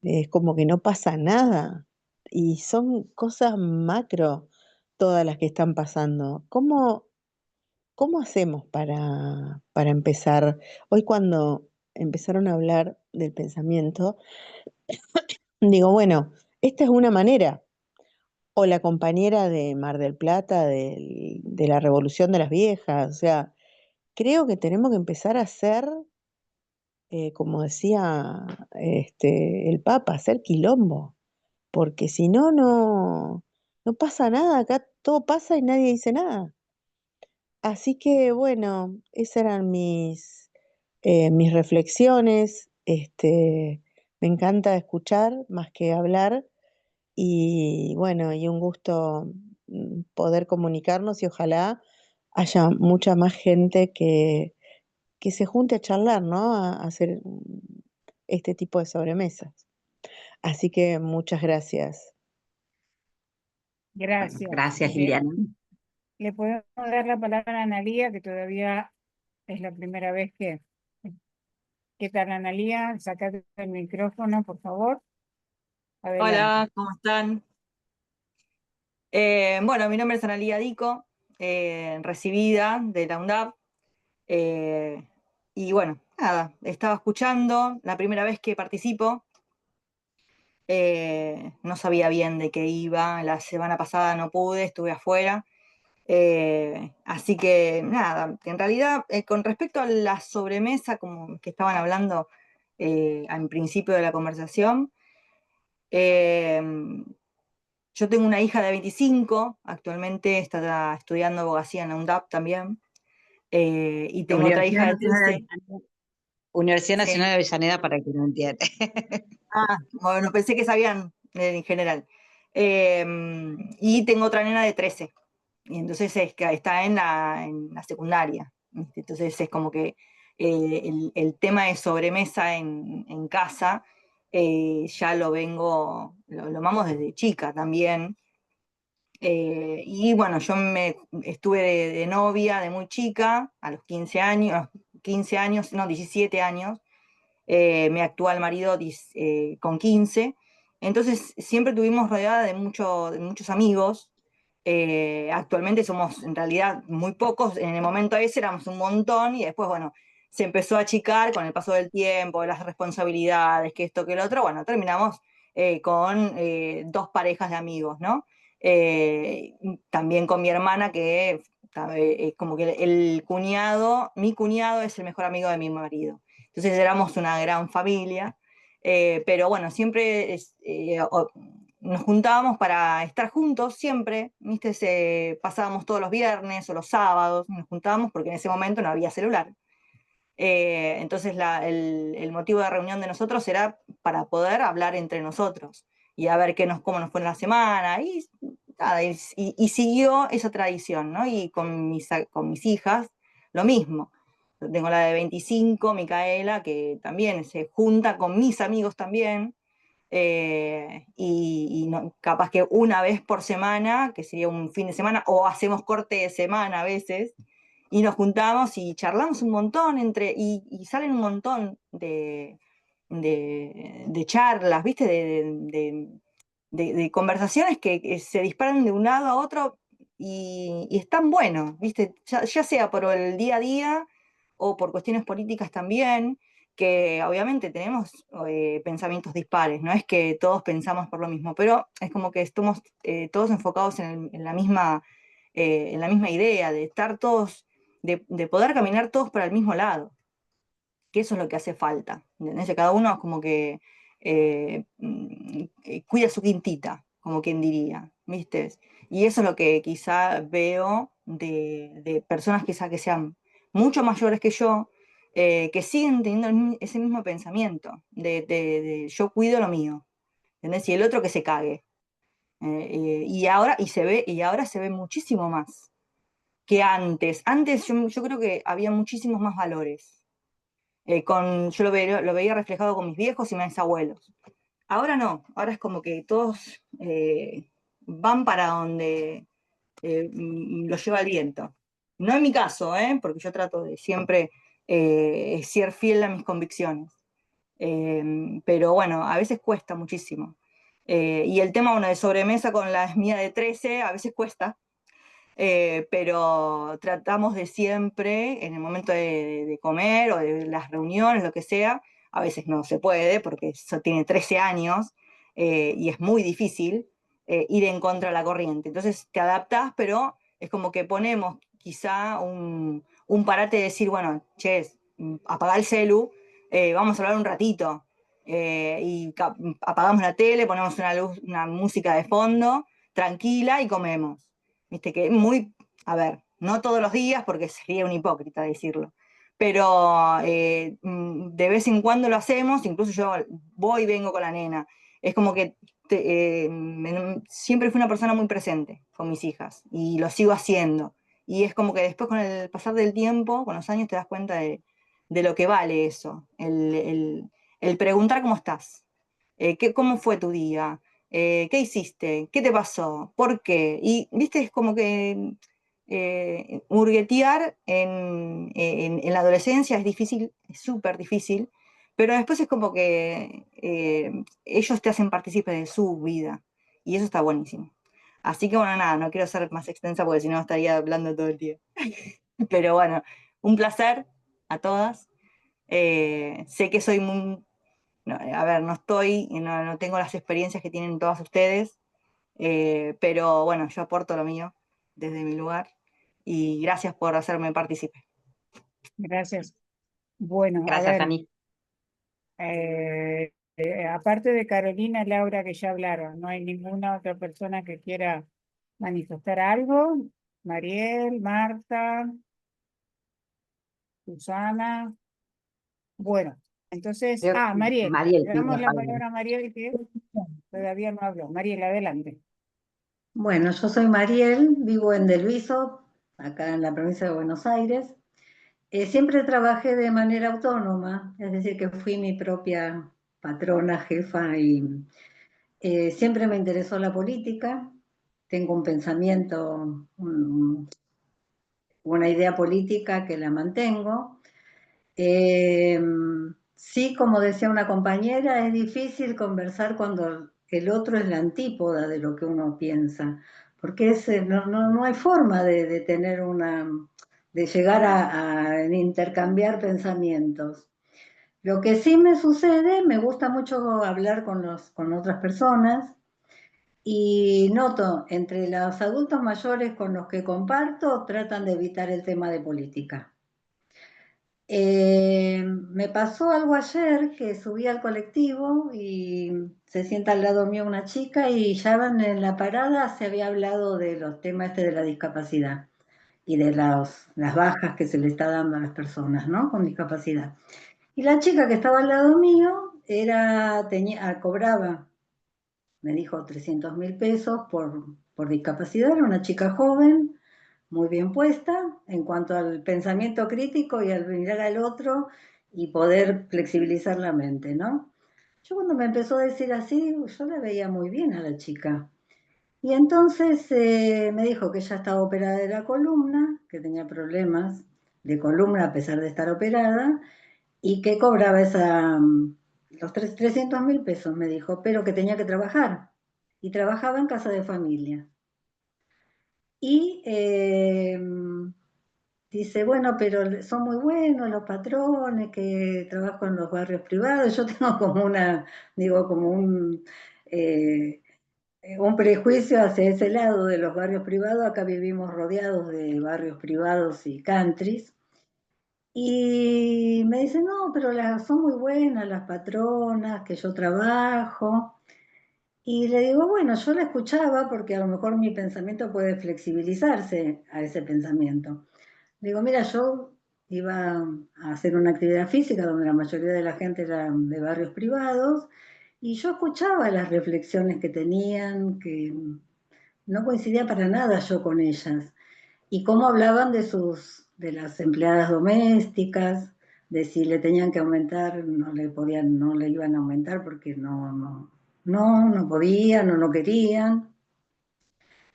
es como que no pasa nada. Y son cosas macro todas las que están pasando. ¿Cómo hacemos para empezar? Hoy cuando empezaron a hablar del pensamiento, digo, bueno, esta es una manera. O la compañera de Mar del Plata de la Revolución de las Viejas. O sea, creo que tenemos que empezar a hacer, como decía el Papa, hacer quilombo. Porque si no, no pasa nada. Acá todo pasa y nadie dice nada. Así que bueno, esas eran mis reflexiones. Me encanta escuchar más que hablar y bueno, y un gusto poder comunicarnos y ojalá haya mucha más gente que se junte a charlar, ¿no? A hacer este tipo de sobremesas. Así que muchas gracias. Bueno, Gracias. gracias, Liliana. Le podemos dar la palabra a Analía, que todavía es la primera vez que... ¿Qué tal, Analía? Sacate el micrófono, por favor. Adelante. Hola, ¿cómo están? Bueno, mi nombre es Analía Dico, recibida de la UNDAP. Y bueno, nada, estaba escuchando, la primera vez que participo, no sabía bien de qué iba, la semana pasada no pude, estuve afuera. Así que nada, en realidad con respecto a la sobremesa, como que estaban hablando al principio de la conversación, yo tengo una hija de 25, actualmente está estudiando abogacía en la UNDAP también, y tengo otra hija de 13. Universidad Sí. Nacional de Avellaneda, para que no entienda. Ah, bueno, pensé que sabían en general. Y tengo otra nena de 13, y entonces es que está en la secundaria. Entonces es como que el tema de sobremesa en casa ya lo vamos desde chica también. Y bueno, yo estuve de novia de muy chica, a los 15 años, 15 años, no, 17 años, mi actual marido con 15. Entonces siempre estuvimos rodeada de muchos amigos. Actualmente somos en realidad muy pocos, en el momento ese éramos un montón y después, bueno, se empezó a achicar con el paso del tiempo, las responsabilidades, que esto, que lo otro, bueno, terminamos con 2 parejas de amigos, ¿no? También con mi hermana, que como que mi cuñado es el mejor amigo de mi marido. Entonces éramos una gran familia, pero bueno, siempre nos juntábamos para estar juntos, siempre, ¿viste? Pasábamos todos los viernes o los sábados, nos juntábamos porque en ese momento no había celular. Entonces el motivo de reunión de nosotros era para poder hablar entre nosotros y a ver cómo nos fue en la semana, y siguió esa tradición, ¿no? Y con mis hijas, lo mismo. Tengo la de 25, Micaela, que también se junta con mis amigos también, capaz que una vez por semana, que sería un fin de semana, o hacemos corte de semana a veces, y nos juntamos y charlamos un montón y salen un montón de charlas, ¿viste? De conversaciones que se disparan de un lado a otro y están buenos, ¿viste? Ya sea por el día a día o por cuestiones políticas también, que obviamente tenemos pensamientos dispares, no es que todos pensamos por lo mismo, pero es como que estamos todos enfocados en la misma idea, de estar todos, de poder caminar todos para el mismo lado, que eso es lo que hace falta, ¿entendés? Cada uno es como que cuida su quintita, como quien diría, ¿viste? Y eso es lo que quizá veo de personas quizá que sean mucho mayores que yo, que siguen teniendo ese mismo pensamiento, de yo cuido lo mío, ¿entendés? Y el otro que se cague. Y ahora se ve muchísimo más que antes. Antes yo creo que había muchísimos más valores. Yo lo veía reflejado con mis viejos y mis abuelos. Ahora no, ahora es como que todos van para donde los lleva el viento. No en mi caso, porque yo trato de siempre ser fiel a mis convicciones. Pero bueno, a veces cuesta muchísimo. Y el tema, bueno, de sobremesa con la mía de 13, a veces cuesta, pero tratamos de siempre, en el momento de comer o de las reuniones, lo que sea, a veces no se puede porque tiene 13 años y es muy difícil ir en contra de la corriente. Entonces te adaptás, pero es como que ponemos quizá un parate de decir, bueno, che, apagá el celu, vamos a hablar un ratito. Apagamos la tele, ponemos una música de fondo, tranquila y comemos. Viste que a ver, no todos los días porque sería un hipócrita decirlo, pero de vez en cuando lo hacemos, incluso yo voy y vengo con la nena. Es como que siempre fui una persona muy presente con mis hijas y lo sigo haciendo. Y es como que después con el pasar del tiempo, con los años, te das cuenta de lo que vale eso, el preguntar cómo estás, cómo fue tu día, qué hiciste, qué te pasó, por qué. Y, viste, es como que hurguetear en la adolescencia es difícil, es súper difícil, pero después es como que ellos te hacen partícipe de su vida y eso está buenísimo. Así que bueno, nada, no quiero ser más extensa porque si no estaría hablando todo el día. Pero bueno, un placer a todas. Sé que soy muy, no, a ver, no tengo las experiencias que tienen todas ustedes, pero bueno, yo aporto lo mío desde mi lugar y gracias por hacerme partícipe. Gracias. Bueno, a Gracias, ver, Ani. aparte de Carolina y Laura que ya hablaron, ¿no hay ninguna otra persona que quiera manifestar algo? Mariel, Marta, Susana. Bueno, entonces, Mariel, Mariel le pidió damos la la palabra. palabra a Mariel que todavía no habló. Mariel, adelante. Bueno, yo soy Mariel, vivo en Delviso, acá en la provincia de Buenos Aires. Siempre trabajé de manera autónoma, es decir, que fui mi propia patrona, jefa, y siempre me interesó la política. Tengo un pensamiento, una idea política que la mantengo. Sí, como decía una compañera, es difícil conversar cuando el otro es la antípoda de lo que uno piensa, porque no hay forma de tener de llegar a intercambiar pensamientos. Lo que sí me sucede, me gusta mucho hablar con otras personas Y noto, entre los adultos mayores con los que comparto, tratan de evitar el tema de política. Me pasó algo ayer que subí al colectivo y se sienta al lado mío una chica y ya en la parada se había hablado de los temas de la discapacidad y de las bajas que se le está dando a las personas, ¿no? Con discapacidad. Y la chica que estaba al lado mío cobraba, me dijo 300.000 pesos por discapacidad, era una chica joven, muy bien puesta en cuanto al pensamiento crítico y al mirar al otro y poder flexibilizar la mente, ¿no? Yo cuando me empezó a decir así, yo la veía muy bien a la chica. Y entonces me dijo que ella estaba operada de la columna, que tenía problemas de columna a pesar de estar operada, y que cobraba los 300.000 pesos, me dijo, pero que tenía que trabajar. Y trabajaba en casa de familia. Y dice, bueno, pero son muy buenos los patrones que trabajan en los barrios privados. Yo tengo como un prejuicio hacia ese lado de los barrios privados. Acá vivimos rodeados de barrios privados y countries. Y me dice, no, pero son muy buenas las patronas que yo trabajo. Y le digo, bueno, yo la escuchaba porque a lo mejor mi pensamiento puede flexibilizarse a ese pensamiento. Le digo, mira, yo iba a hacer una actividad física donde la mayoría de la gente era de barrios privados y yo escuchaba las reflexiones que tenían, que no coincidía para nada yo con ellas. Y cómo hablaban de las empleadas domésticas, de si le tenían que aumentar, no le iban a aumentar porque no podían o no querían.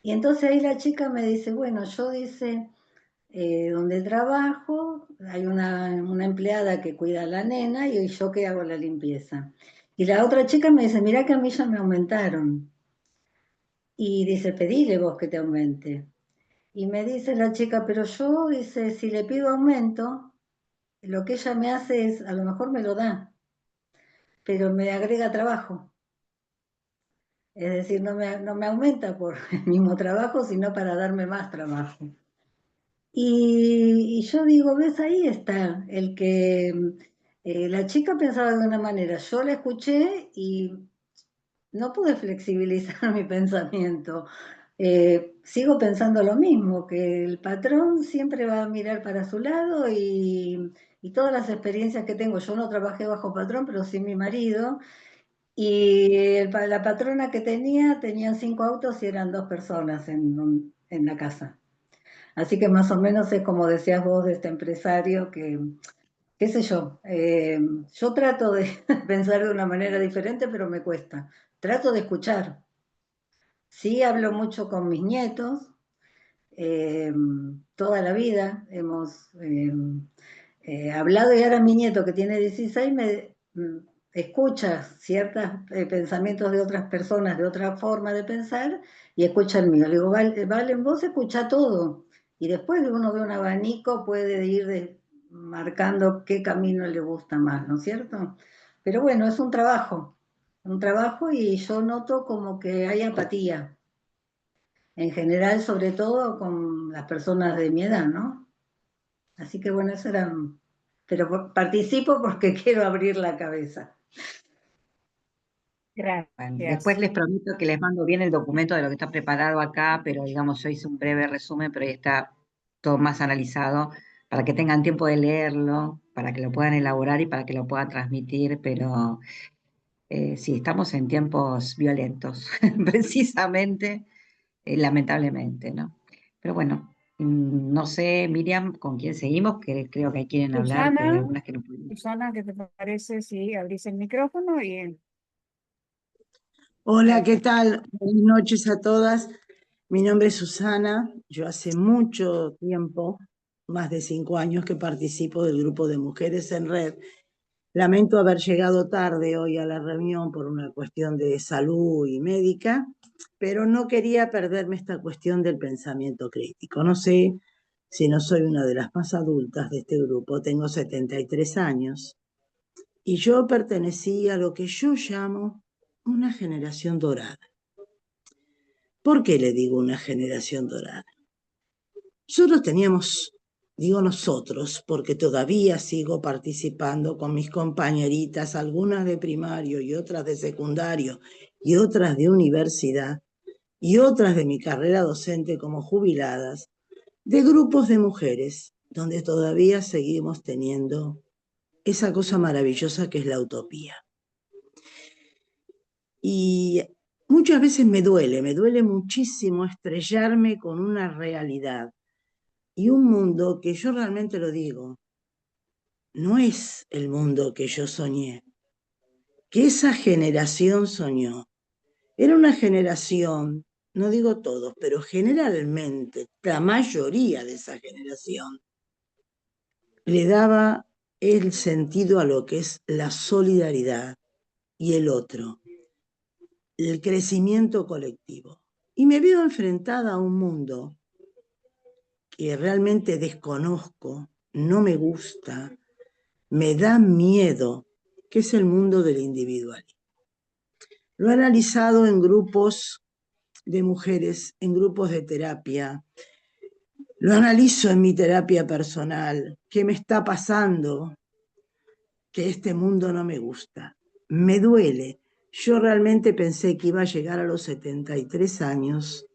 Y entonces ahí la chica me dice, bueno, yo dice, donde trabajo, hay una empleada que cuida a la nena y yo que hago la limpieza. Y la otra chica me dice, mirá que a mí ya me aumentaron. Y dice, pedile vos que te aumente. Y me dice la chica, pero yo, dice, si le pido aumento, lo que ella me hace es, a lo mejor me lo da, pero me agrega trabajo. Es decir, no me aumenta por el mismo trabajo, sino para darme más trabajo. Y yo digo, ves, ahí está, el que la chica pensaba de una manera, yo la escuché y no pude flexibilizar mi pensamiento. Sigo pensando lo mismo, que el patrón siempre va a mirar para su lado y todas las experiencias que tengo, yo no trabajé bajo patrón, pero sí mi marido, y la patrona que tenían 5 autos y eran 2 personas en la casa. Así que más o menos es como decías vos de este empresario que, qué sé yo trato de pensar de una manera diferente, pero me cuesta. Trato de escuchar. Sí, hablo mucho con mis nietos, toda la vida hemos hablado y ahora mi nieto que tiene 16 escucha ciertos pensamientos de otras personas, de otra forma de pensar y escucha el mío. Le digo, Valen, vos escuchá todo y después de uno de un abanico puede ir marcando qué camino le gusta más, ¿no es cierto? Pero bueno, es un trabajo y yo noto como que hay apatía en general, sobre todo con las personas de mi edad, ¿no? Así que bueno, eso era, pero participo porque quiero abrir la cabeza. Bueno, Gracias. después les prometo que les mando bien el documento de lo que está preparado acá, pero digamos, yo hice un breve resumen, pero ahí está todo más analizado para que tengan tiempo de leerlo, para que lo puedan elaborar y para que lo puedan transmitir, pero sí, estamos en tiempos violentos, precisamente, lamentablemente, ¿no? Pero bueno, no sé, Miriam, con quién seguimos, que creo que ahí quieren hablar, que hay algunas que no pueden. Susana, ¿qué te parece si abrís el micrófono? Hola, ¿qué tal? Buenas noches a todas. Mi nombre es Susana. Yo hace mucho tiempo, más de 5 años, que participo del grupo de Mujeres en Red. Lamento haber llegado tarde hoy a la reunión por una cuestión de salud y médica, pero no quería perderme esta cuestión del pensamiento crítico. No sé si no soy una de las más adultas de este grupo, tengo 73 años, y yo pertenecí a lo que yo llamo una generación dorada. ¿Por qué le digo una generación dorada? Nosotros teníamos, digo nosotros, porque todavía sigo participando con mis compañeritas, algunas de primario y otras de secundario y otras de universidad y otras de mi carrera docente como jubiladas, de grupos de mujeres, donde todavía seguimos teniendo esa cosa maravillosa que es la utopía. Y muchas veces me duele muchísimo estrellarme con una realidad y un mundo que yo realmente lo digo, no es el mundo que yo soñé, que esa generación soñó. Era una generación, no digo todos, pero generalmente la mayoría de esa generación le daba el sentido a lo que es la solidaridad y el otro, el crecimiento colectivo. Y me veo enfrentada a un mundo que realmente desconozco, no me gusta, me da miedo, que es el mundo del individualismo. Lo he analizado en grupos de mujeres, en grupos de terapia, lo analizo en mi terapia personal, qué me está pasando, que este mundo no me gusta, me duele. Yo realmente pensé que iba a llegar a los 73 años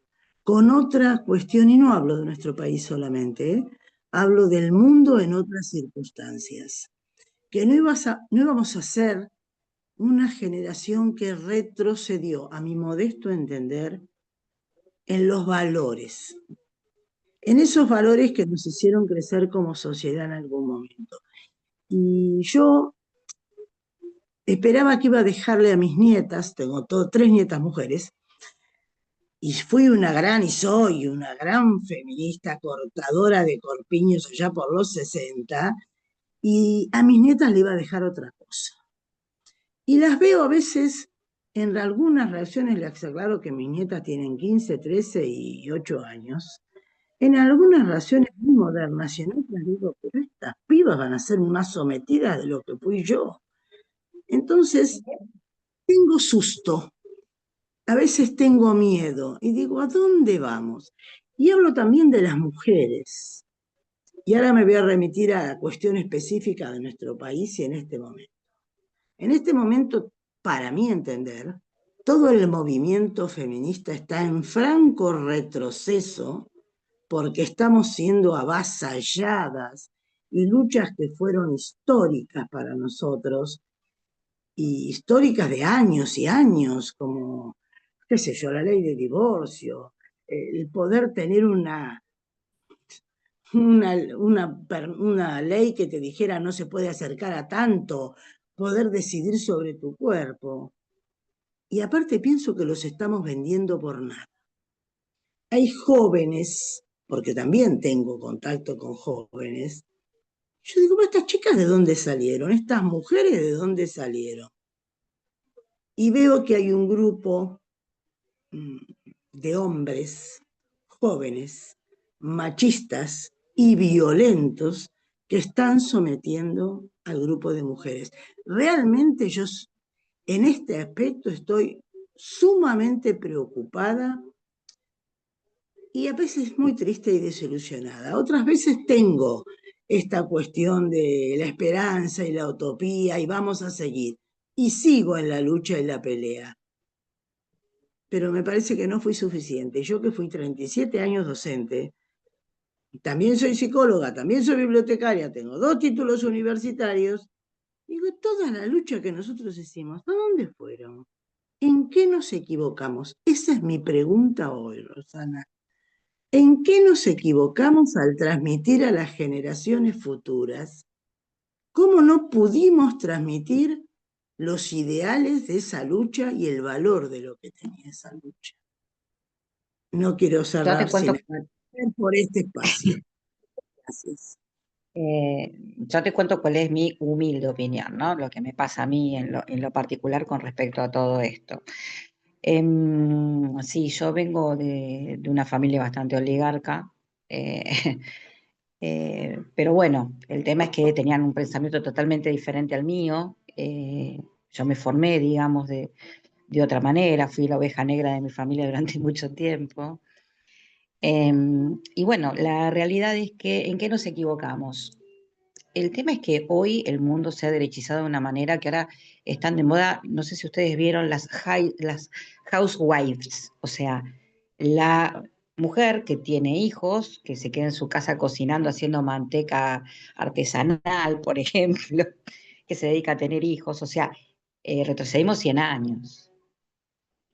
con otra cuestión, y no hablo de nuestro país solamente, hablo del mundo en otras circunstancias, que no íbamos a ser una generación que retrocedió, a mi modesto entender, en los valores, en esos valores que nos hicieron crecer como sociedad en algún momento. Y yo esperaba que iba a dejarle a mis nietas, tengo 3 nietas mujeres, y soy una gran feminista cortadora de corpiños allá por los 60, y a mis nietas le iba a dejar otra cosa. Y las veo a veces en algunas reacciones, les aclaro que mis nietas tienen 15, 13 y 8 años, en algunas relaciones muy modernas, y en otras digo, pero estas pibas van a ser más sometidas de lo que fui yo. Entonces, tengo susto, a veces tengo miedo, y digo, ¿a dónde vamos? Y hablo también de las mujeres. Y ahora me voy a remitir a la cuestión específica de nuestro país y en este momento. En este momento, para mi entender, todo el movimiento feminista está en franco retroceso porque estamos siendo avasalladas y luchas que fueron históricas para nosotros y históricas de años y años, como, qué sé yo, la ley de divorcio, el poder tener una ley que te dijera no se puede acercar a tanto, poder decidir sobre tu cuerpo. Y aparte pienso que los estamos vendiendo por nada. Hay jóvenes, porque también tengo contacto con jóvenes, yo digo, ¿estas chicas de dónde salieron? ¿Estas mujeres de dónde salieron? Y veo que hay un grupo de hombres jóvenes, machistas y violentos que están sometiendo al grupo de mujeres. Realmente yo en este aspecto estoy sumamente preocupada y a veces muy triste y desilusionada. Otras veces tengo esta cuestión de la esperanza y la utopía y vamos a seguir. Y sigo en la lucha y la pelea. Pero me parece que no fui suficiente. Yo que fui 37 años docente, también soy psicóloga, también soy bibliotecaria, tengo 2 títulos universitarios, digo, toda la lucha que nosotros hicimos, ¿a dónde fueron? ¿En qué nos equivocamos? Esa es mi pregunta hoy, Rosana. ¿En qué nos equivocamos al transmitir a las generaciones futuras? ¿Cómo no pudimos transmitir los ideales de esa lucha y el valor de lo que tenía esa lucha? No quiero Yo te cerrar cuento, por este espacio. Gracias. yo te cuento cuál es mi humilde opinión, ¿no? Lo que me pasa a mí en lo particular con respecto a todo esto. Sí, yo vengo de una familia bastante oligarca, pero bueno, el tema es que tenían un pensamiento totalmente diferente al mío. Yo me formé, digamos, de otra manera, fui la oveja negra de mi familia durante mucho tiempo. Y bueno, la realidad es que, ¿en qué nos equivocamos? El tema es que hoy el mundo se ha derechizado de una manera que ahora están de moda, no sé si ustedes vieron las housewives, o sea, la mujer que tiene hijos, que se queda en su casa cocinando, haciendo manteca artesanal, por ejemplo, que se dedica a tener hijos, o sea, retrocedimos 100 años,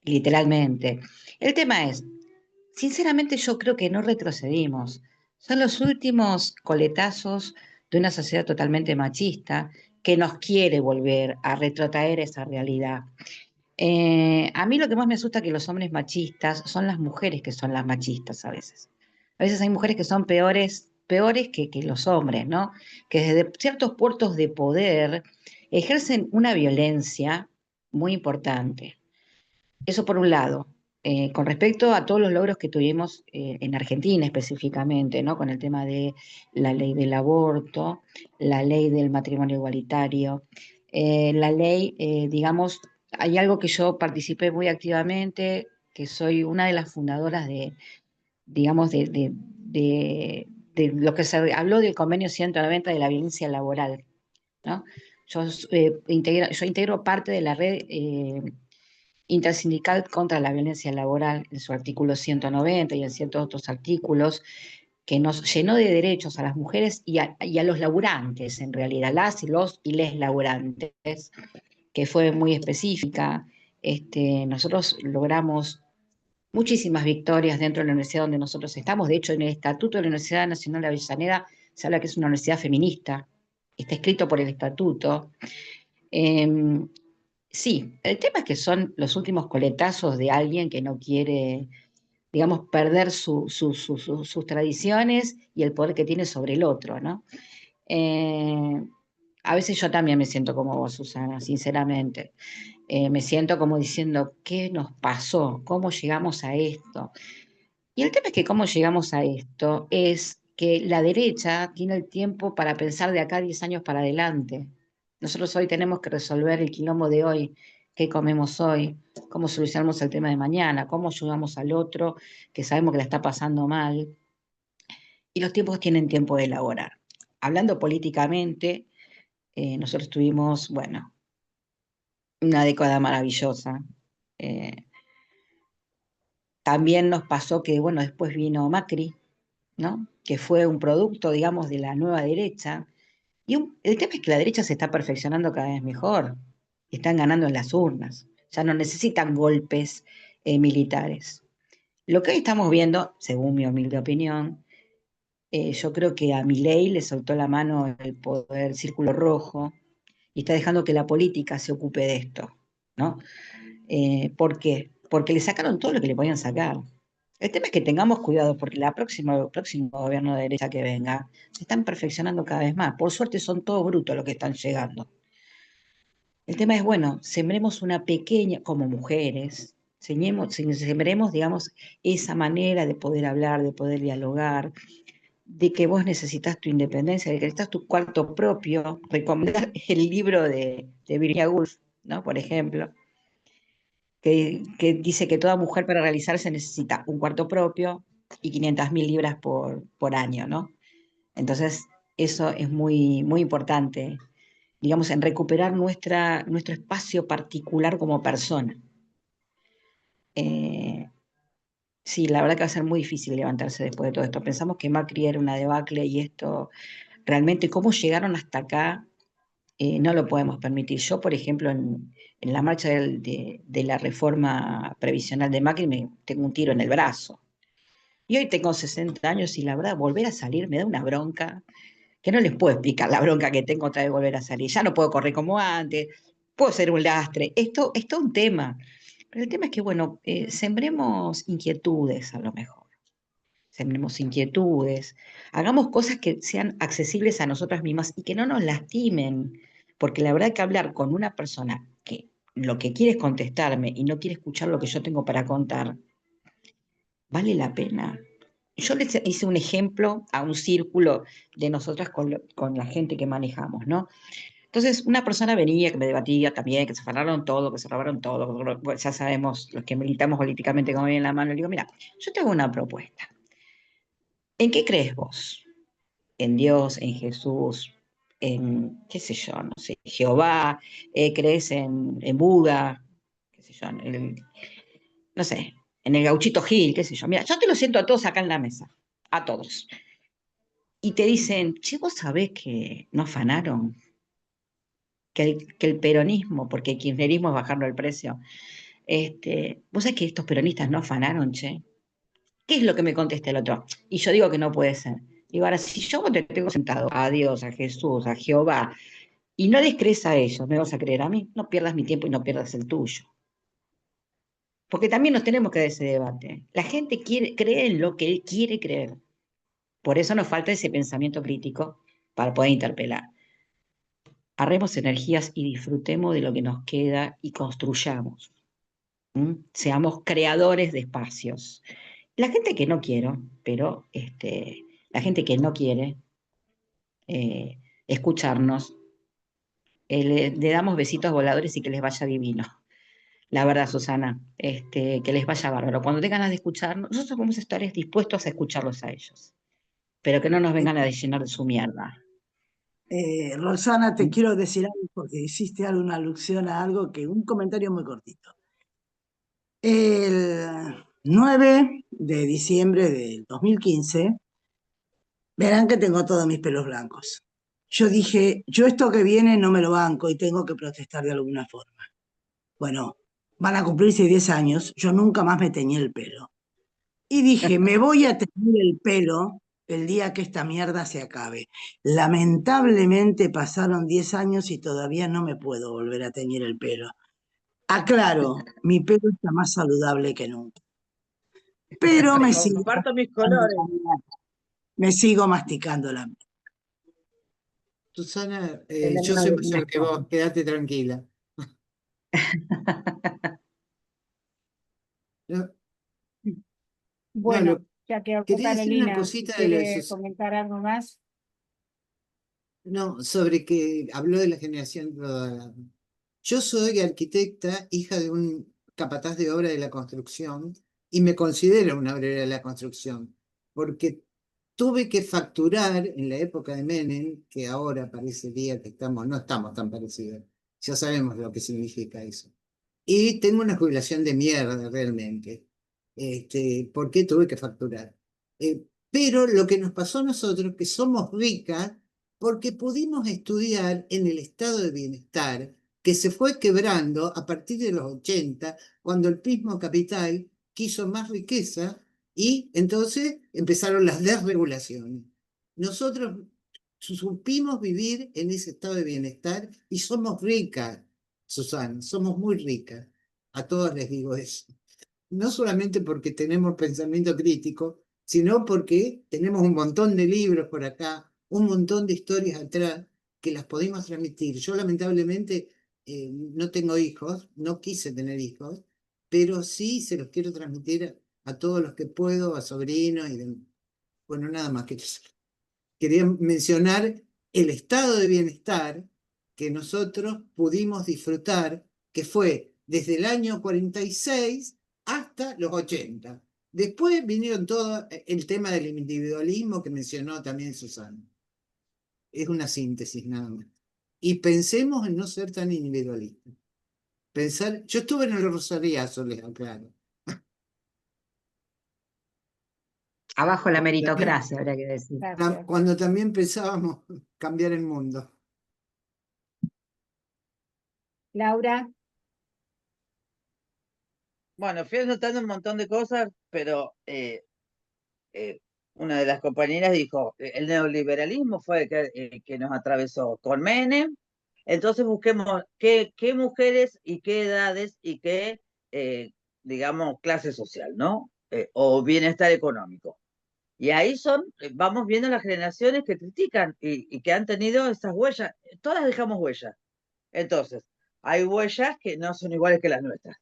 literalmente. El tema es, sinceramente yo creo que no retrocedimos. Son los últimos coletazos de una sociedad totalmente machista que nos quiere volver a retrotraer esa realidad. A mí lo que más me asusta que los hombres machistas son las mujeres que son las machistas a veces. A veces hay mujeres que son peores que los hombres, ¿no? Que desde ciertos puertos de poder ejercen una violencia muy importante. Eso por un lado. Con respecto a todos los logros que tuvimos en Argentina específicamente, ¿no? Con el tema de la ley del aborto, la ley del matrimonio igualitario, la ley, digamos, hay algo que yo participé muy activamente, que soy una de las fundadoras de, digamos, de lo que se habló del convenio 190 de la violencia laboral, ¿no? Yo integro parte de la red intersindical contra la violencia laboral en su artículo 190 y en ciertos otros artículos, que nos llenó de derechos a las mujeres y a los laburantes, en realidad, las y los y les laburantes, que fue muy específica. Nosotros logramos muchísimas victorias dentro de la universidad donde nosotros estamos. De hecho, en el Estatuto de la Universidad Nacional de Avellaneda se habla que es una universidad feminista. Está escrito por el Estatuto. Sí, el tema es que son los últimos coletazos de alguien que no quiere, digamos, perder sus tradiciones y el poder que tiene sobre el otro, ¿no? Eh, a veces yo también me siento como vos, Susana, sinceramente. Me siento como diciendo, ¿qué nos pasó? ¿Cómo llegamos a esto? Y el tema es que cómo llegamos a esto es que la derecha tiene el tiempo para pensar de acá a 10 años para adelante. Nosotros hoy tenemos que resolver el quilombo de hoy, qué comemos hoy, cómo solucionamos el tema de mañana, cómo ayudamos al otro que sabemos que la está pasando mal. Y los tiempos tienen tiempo de elaborar. Hablando políticamente, nosotros tuvimos, bueno, una década maravillosa. Eh, También nos pasó que, bueno, después vino Macri, ¿no? Que fue un producto, digamos, de la nueva derecha. El tema es que la derecha se está perfeccionando cada vez mejor. Están ganando en las urnas. Ya no necesitan golpes militares. Lo que hoy estamos viendo, según mi humilde opinión, yo creo que a Milei le soltó la mano el poder Círculo Rojo y está dejando que la política se ocupe de esto, ¿no? ¿Por qué? Porque le sacaron todo lo que le podían sacar. El tema es que tengamos cuidado porque el próximo gobierno de derecha que venga se están perfeccionando cada vez más. Por suerte son todos brutos los que están llegando. El tema es, bueno, sembremos una pequeña, como mujeres, sembremos, digamos, esa manera de poder hablar, de poder dialogar, de que vos necesitas tu independencia, de que necesitas tu cuarto propio, recomendar el libro de Virginia Woolf, ¿no? Por ejemplo, que dice que toda mujer para realizarse necesita un cuarto propio y 500.000 libras por año, ¿no? Entonces, eso es muy, muy importante, digamos, en recuperar nuestro espacio particular como persona. Sí, la verdad que va a ser muy difícil levantarse después de todo esto. Pensamos que Macri era una debacle y esto, realmente, cómo llegaron hasta acá, no lo podemos permitir. Yo, por ejemplo, en la marcha de la reforma previsional de Macri, tengo un tiro en el brazo. Y hoy tengo 60 años y la verdad, volver a salir me da una bronca, que no les puedo explicar la bronca que tengo otra vez de volver a salir. Ya no puedo correr como antes, puedo ser un lastre. Esto es todo un tema. Pero el tema es que, bueno, sembremos inquietudes a lo mejor. Sembremos inquietudes, hagamos cosas que sean accesibles a nosotras mismas y que no nos lastimen, porque la verdad que hablar con una persona que lo que quiere es contestarme y no quiere escuchar lo que yo tengo para contar, vale la pena. Yo les hice un ejemplo a un círculo de nosotras con la gente que manejamos, ¿no? Entonces, una persona venía que me debatía también, que se afanaron todo, que se robaron todo, bueno, ya sabemos, los que militamos políticamente como viene en la mano, le digo, mira, yo te hago una propuesta. ¿En qué crees vos? ¿En Dios, en Jesús, en, qué sé yo, no sé, Jehová? ¿Crees en Buda? ¿Qué sé yo? No sé, en el Gauchito Gil, qué sé yo. Mira, yo te lo siento a todos acá en la mesa, a todos. Y te dicen, che, vos sabés que no afanaron, que el peronismo, porque el kirchnerismo es bajarlo el precio. Vos sabés que estos peronistas no afanaron, che. ¿Qué es lo que me contesta el otro? Y yo digo que no puede ser. Digo, ahora, si yo te tengo sentado a Dios, a Jesús, a Jehová, y no les crees a ellos, ¿me vas a creer a mí? No pierdas mi tiempo y no pierdas el tuyo. Porque también nos tenemos que dar ese debate. La gente cree en lo que él quiere creer. Por eso nos falta ese pensamiento crítico para poder interpelar. Ahorremos energías y disfrutemos de lo que nos queda y construyamos. Seamos creadores de espacios. La gente que no quiero, pero la gente que no quiere escucharnos, le damos besitos voladores y que les vaya divino. La verdad, Susana, que les vaya bárbaro. Cuando tengan ganas de escucharnos, nosotros vamos a estar dispuestos a escucharlos a ellos, pero que no nos vengan a llenar de su mierda. Rosana, te quiero decir algo porque hiciste una alusión a algo un comentario muy cortito. El 9 de diciembre del 2015, verán que tengo todos mis pelos blancos. Yo dije, yo esto que viene no me lo banco y tengo que protestar de alguna forma. Bueno, van a cumplirse 10 años, yo nunca más me teñí el pelo. Y dije, me voy a teñir el pelo el día que esta mierda se acabe. Lamentablemente pasaron 10 años y todavía no me puedo volver a teñir el pelo. Aclaro, mi pelo está más saludable que nunca. Pero me sigo Comparto mis masticando colores. la mierda. Me sigo masticando la mierda. Susana, El yo veneno soy de mayor que Ernesto. vos, quédate tranquila. No, no, Bueno, ya que habló quería decir una Carolina, si cosita de lo de quiere comentar algo más. no, sobre que habló de la generación rodada. Yo soy arquitecta, hija de un capataz de obra de la construcción, y me considero una obrera de la construcción, porque tuve que facturar en la época de Menem, que ahora parecería que no estamos tan parecidos. Ya sabemos lo que significa eso. Y tengo una jubilación de mierda realmente. ¿Por qué tuve que facturar? Pero lo que nos pasó a nosotros, que somos ricas, porque pudimos estudiar en el estado de bienestar que se fue quebrando a partir de los 80, cuando el mismo capital quiso más riqueza y entonces empezaron las desregulaciones. Nosotros supimos vivir en ese estado de bienestar y somos ricas, Susana, somos muy ricas. A todas les digo eso. No solamente porque tenemos pensamiento crítico, sino porque tenemos un montón de libros por acá, un montón de historias atrás que las podemos transmitir. Yo lamentablemente no tengo hijos, no quise tener hijos, pero sí se los quiero transmitir a todos los que puedo, a sobrinos bueno, nada más que quería mencionar el estado de bienestar que nosotros pudimos disfrutar, que fue desde el año 46 hasta los 80. Después vinieron todo el tema del individualismo que mencionó también Susana. Es una síntesis nada más. Y pensemos en no ser tan individualistas. Yo estuve en el Rosariazo, les aclaro. Abajo la También, meritocracia, habría que decir. Gracias. cuando también pensábamos cambiar el mundo. Laura, Bueno, fui anotando un montón de cosas, pero una de las compañeras dijo, el neoliberalismo fue el que nos atravesó con Menem, entonces busquemos qué mujeres y qué edades y qué, digamos, clase social, ¿no? O bienestar económico. Y ahí vamos viendo las generaciones que critican y que han tenido esas huellas, todas dejamos huellas. Entonces, hay huellas que no son iguales que las nuestras.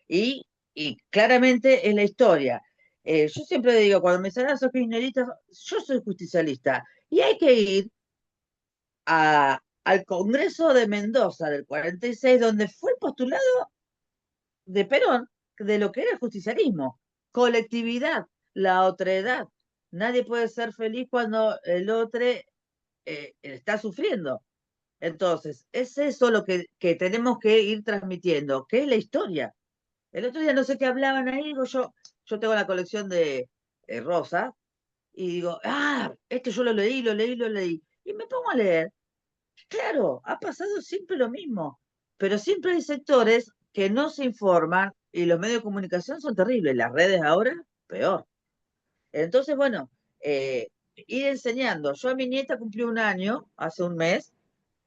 Y, y claramente es la historia. Yo siempre digo, cuando me salen esos kirchneristas, yo soy justicialista. Y hay que ir a al Congreso de Mendoza del 46, donde fue postulado de Perón de lo que era el justicialismo, colectividad, la otredad. Nadie puede ser feliz cuando el otro está sufriendo. Entonces, es eso lo que tenemos que ir transmitiendo, que es la historia. El otro día no sé qué hablaban ahí, digo yo tengo la colección de Rosa, y digo, este yo lo leí, lo leí, lo leí. Y me pongo a leer. Claro, ha pasado siempre lo mismo, pero siempre hay sectores que no se informan y los medios de comunicación son terribles, las redes ahora, peor. Entonces, bueno, ir enseñando. Yo a mi nieta cumplí 1 año, hace un mes,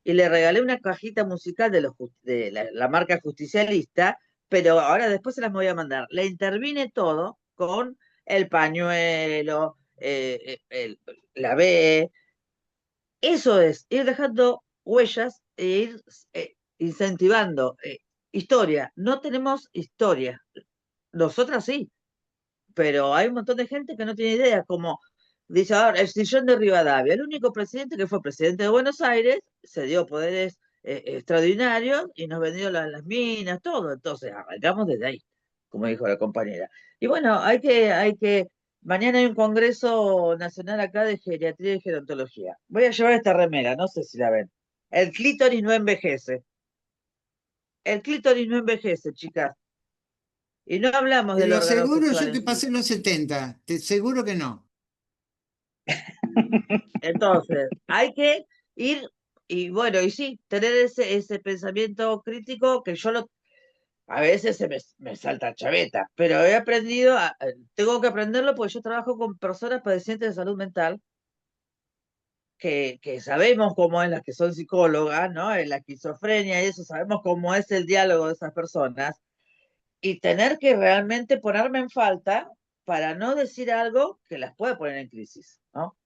y le regalé una cajita musical de la marca Justicialista, pero ahora después se las voy a mandar. Le intervine todo con el pañuelo, la B. Eso es, ir dejando huellas e ir incentivando. Historia, no tenemos historia. Nosotras sí, pero hay un montón de gente que no tiene idea, como dice ahora, el sillón de Rivadavia. El único presidente que fue presidente de Buenos Aires se dio poderes extraordinarios y nos vendió las minas, todo. Entonces, arrancamos desde ahí, como dijo la compañera. Y bueno, mañana hay un congreso nacional acá de geriatría y gerontología. Voy a llevar esta remera, no sé si la ven. El clítoris no envejece. El clítoris no envejece, chicas. Y no hablamos Te del lo órgano aseguro, sexual yo en que sí. pasé los 70, te seguro que no. Entonces, hay que ir, y bueno, y sí, tener ese pensamiento crítico que a veces me salta chaveta, pero he aprendido, tengo que aprenderlo porque yo trabajo con personas padecientes de salud mental, que sabemos cómo es las que son psicólogas, ¿no? En la esquizofrenia y eso, sabemos cómo es el diálogo de esas personas, y tener que realmente ponerme en falta para no decir algo que las puede poner en crisis, ¿no?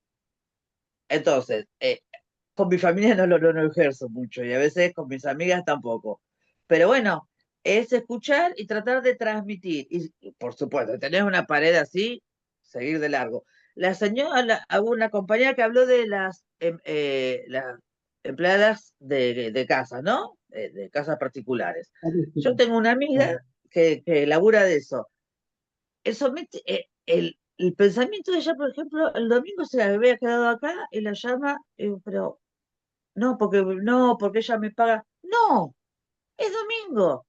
Entonces, con mi familia no ejerzo mucho y a veces con mis amigas tampoco. Pero bueno, es escuchar y tratar de transmitir. Y, por supuesto, tener una pared así, seguir de largo. La señora, hubo una compañera que habló de las empleadas de casa, ¿no? De casas particulares. Yo tengo una amiga que labura de eso. El pensamiento de ella, por ejemplo, el domingo se había quedado acá y la llama, pero no, porque ella me paga. No, es domingo.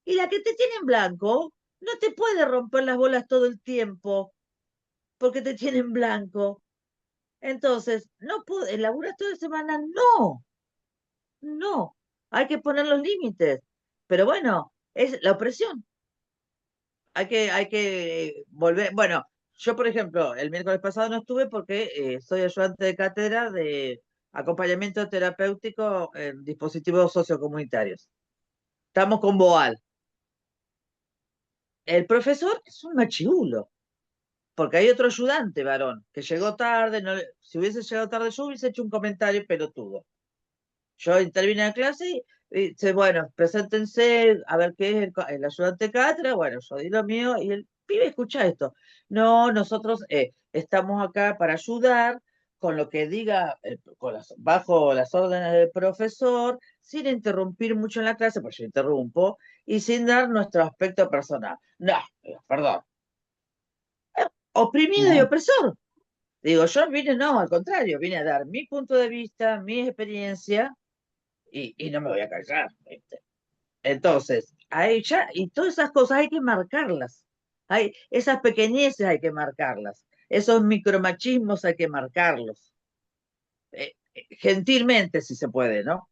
Y la que te tiene en blanco no te puede romper las bolas todo el tiempo porque te tiene en blanco. Entonces, no puede, laburar toda la semana, no, no. Hay que poner los límites. Pero bueno, es la opresión. Hay que volver. Bueno, yo, por ejemplo, el miércoles pasado no estuve porque soy ayudante de cátedra de acompañamiento terapéutico en dispositivos sociocomunitarios. Estamos con Boal. El profesor es un machirulo, porque hay otro ayudante varón que llegó tarde. Si hubiese llegado tarde yo hubiese hecho un comentario pelotudo. Yo intervine en la clase y dice, bueno, preséntense a ver qué es el ayudante de cátedra. Bueno, yo di lo mío y el pibe escucha esto. No, nosotros estamos acá para ayudar con lo que diga, bajo las órdenes del profesor, sin interrumpir mucho en la clase, porque yo interrumpo, y sin dar nuestro aspecto personal. No, perdón. Oprimido y opresor. Digo, yo vine, no, al contrario, vine a dar mi punto de vista, mi experiencia, y no me voy a callar. ¿Viste? Entonces, ahí ya, y todas esas cosas hay que marcarlas. Esas pequeñeces hay que marcarlas. Esos micromachismos hay que marcarlos. Gentilmente, si se puede, ¿no?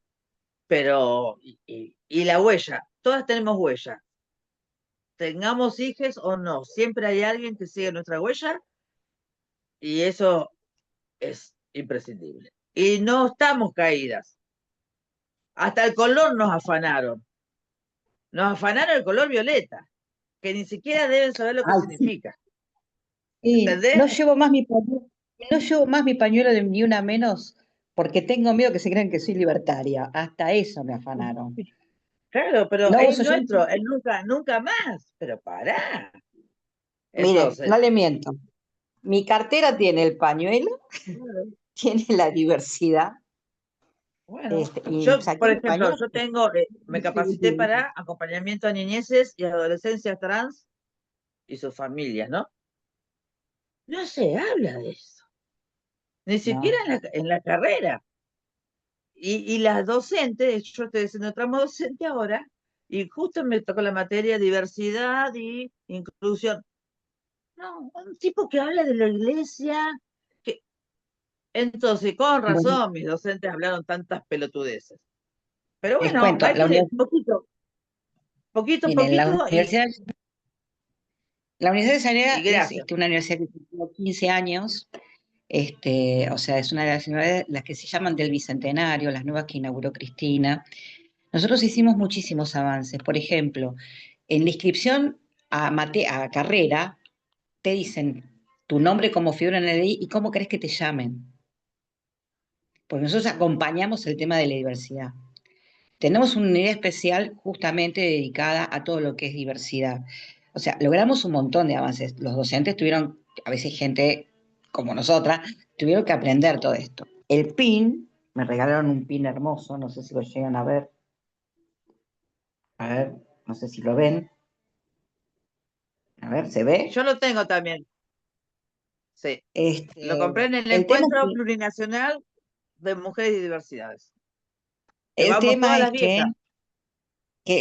Pero, y la huella, todas tenemos huella. Tengamos hijos o no, siempre hay alguien que sigue nuestra huella y eso es imprescindible. Y no estamos caídas. Hasta el color nos afanaron. Nos afanaron el color violeta, que ni siquiera deben saber lo que significa. Y ¿Entendés? no llevo más mi pañuelo de ni una menos porque tengo miedo que se crean que soy libertaria. Hasta eso me afanaron. Claro, pero No es uso yo. nuestro, es nunca más. Pero pará. Miren, Entonces, no le miento. Mi cartera tiene el pañuelo, tiene la diversidad, Bueno, y yo, saqué por el ejemplo, pañal. yo tengo, me capacité para acompañamiento a niñeces y adolescencias trans y sus familias, ¿no? No se habla de eso, ni siquiera No. en la carrera. Y las docentes, yo estoy haciendo tramo docente ahora, y justo me tocó la materia diversidad y inclusión. No, un tipo que habla de la iglesia, que... Entonces, con Bueno, razón, mis docentes hablaron tantas pelotudeces. Pero les bueno, cuento, hay que, poquito, miren, poquito, la Universidad de y Sanidad es gracias. una universidad que tiene 15 años, o sea, es una de las universidades, las que se llaman del Bicentenario, las nuevas que inauguró Cristina. Nosotros hicimos muchísimos avances. Por ejemplo, en la inscripción a carrera, te dicen tu nombre como figura en el DNI y cómo querés que te llamen. Porque nosotros acompañamos el tema de la diversidad. Tenemos una unidad especial justamente dedicada a todo lo que es diversidad. O sea, logramos un montón de avances. Los docentes tuvieron, a veces gente como nosotras, tuvieron que aprender todo esto. El PIN, me regalaron un PIN hermoso, no sé si lo llegan a ver. A ver, no sé si lo ven. A ver, ¿se ve? Yo lo tengo también, sí. Lo compré en el El tema es Encuentro Plurinacional de Mujeres y Diversidades. Que el vamos tema todas es las viejas.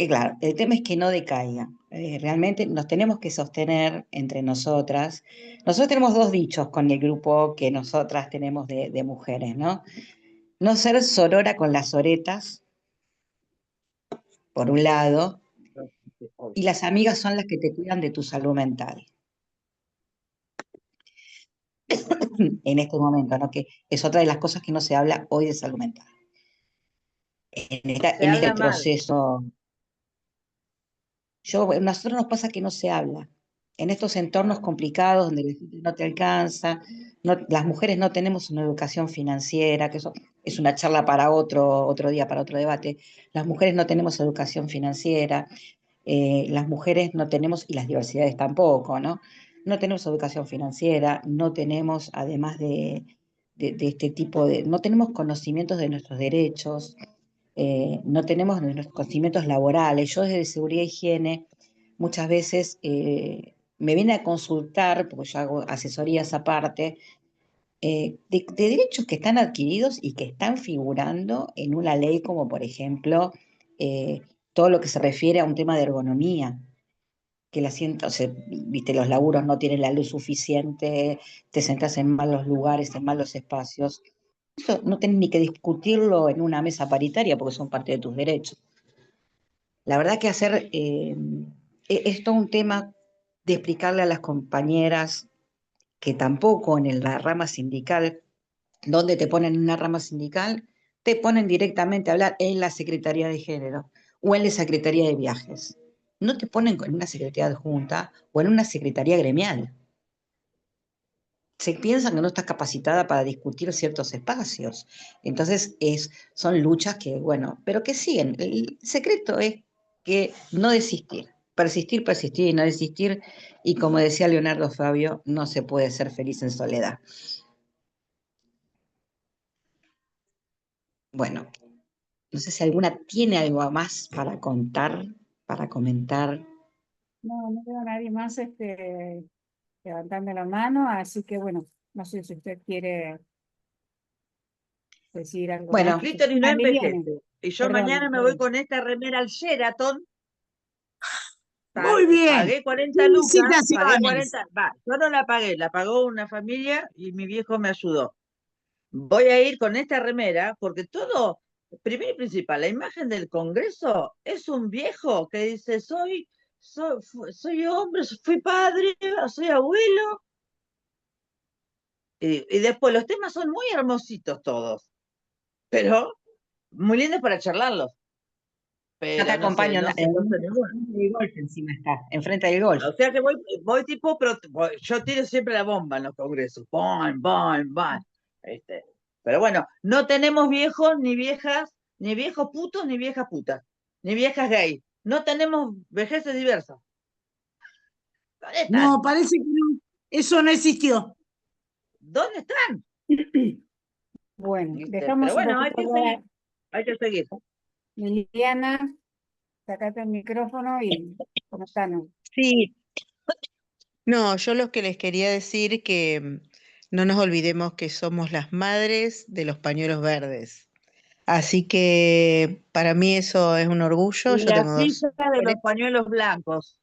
claro, el tema es que no decaiga. Realmente nos tenemos que sostener entre nosotras. Nosotros tenemos dos dichos con el grupo que nosotras tenemos de mujeres, ¿no? No ser sorora con las oretas, por un lado, y las amigas son las que te cuidan de tu salud mental. En este momento, ¿no? Que es otra de las cosas que no se habla hoy de salud mental. Se En este habla mal. proceso, a nosotros nos pasa que no se habla. En estos entornos complicados donde la gente no te alcanza, las mujeres no tenemos una educación financiera, que eso es una charla para otro día, para otro debate. Las mujeres no tenemos educación financiera, las mujeres no tenemos, y las diversidades tampoco, ¿no? No tenemos educación financiera, no tenemos, además de este tipo no tenemos conocimientos de nuestros derechos, no tenemos nuestros conocimientos laborales. Yo desde seguridad e higiene muchas veces me viene a consultar, porque yo hago asesorías aparte, de derechos que están adquiridos y que están figurando en una ley como por ejemplo todo lo que se refiere a un tema de ergonomía, que el asiento, o sea, viste, los laburos no tienen la luz suficiente, te sentas en malos lugares, en malos espacios. Eso no tenés ni que discutirlo en una mesa paritaria porque son parte de tus derechos. La verdad que es todo un tema de explicarle a las compañeras que tampoco en la rama sindical, donde te ponen en una rama sindical, te ponen directamente a hablar en la Secretaría de Género o en la Secretaría de Viajes. No te ponen en una Secretaría adjunta o en una Secretaría gremial. Se piensan que no estás capacitada para discutir ciertos espacios. Entonces son luchas que, bueno, pero que siguen. El secreto es que no desistir, persistir, persistir y no desistir. Y como decía Leonardo Fabio, no se puede ser feliz en soledad. Bueno, no sé si alguna tiene algo más para contar, para comentar. No veo a nadie más levantando la mano, así que bueno, no sé si usted quiere decir algo El Bueno, más. clítoris no Liliana, envejece. Y yo mañana perdón, me voy perdón. con esta remera al Sheraton. Muy bien. Pagué 40 lucas, pagué Felicitaciones. 40, yo no la pagué, la pagó una familia y mi viejo me ayudó. Voy a ir con esta remera porque todo, primero y principal, la imagen del Congreso es un viejo que dice, soy hombre, fui padre, soy abuelo. Y después los temas son muy hermositos todos, pero muy lindos para charlarlos. yo te Pero acompaño no se conoce ninguno. el golf encima está, enfrente del golf. O sea que voy tipo, yo tiro siempre la bomba en los congresos. ¡Bam, bam, bam! Pero bueno, no tenemos viejos, ni viejas, ni viejos putos, ni viejas putas, ni viejas gay. No tenemos vejeces diversas. ¿Dónde están? No, parece que no. Eso no existió. ¿Dónde están? Bueno, ¿Viste? dejamos Pero un bueno, hay poquito que seguir. hay que seguir. Liliana, sacate el micrófono y comentanos. Sí, no, yo lo que les quería decir que no nos olvidemos que somos las madres de los pañuelos verdes. Así que para mí eso es un orgullo. Y Yo las tengo dos hijas de los mujeres. pañuelos blancos.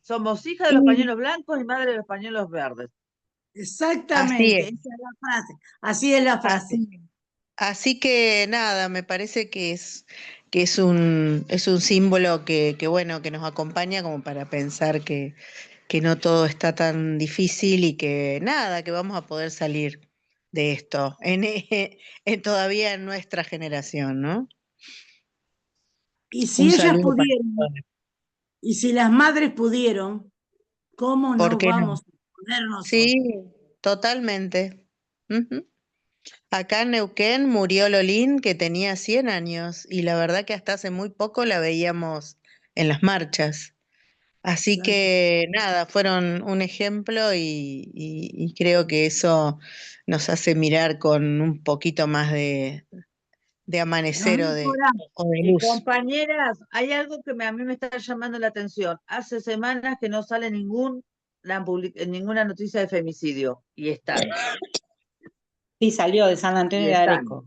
Somos hijas de los Y pañuelos blancos y madres de los pañuelos verdes. así Exactamente, es, esa es la frase. Así es la frase. así es. Así que nada, me parece que es un símbolo bueno, que nos acompaña como para pensar que no todo está tan difícil y que nada, que vamos a poder salir de esto todavía en nuestra generación, ¿no? Y Un si ellas saludo para pudieron, todas. y si las madres pudieron, ¿cómo ¿Por no qué no? vamos a poder nosotros? Sí, totalmente. Ujú. Acá en Neuquén murió Lolín, que tenía 100 años, y la verdad que hasta hace muy poco la veíamos en las marchas. Así Exacto. que nada, fueron un ejemplo y creo que eso nos hace mirar con un poquito más de Nos amanecer mejoramos. o de luz. Compañeras, hay algo que a mí me está llamando la atención. Hace semanas que no sale ninguna noticia de femicidio. Y están, Sí, salió de San Antonio y de están. Areco.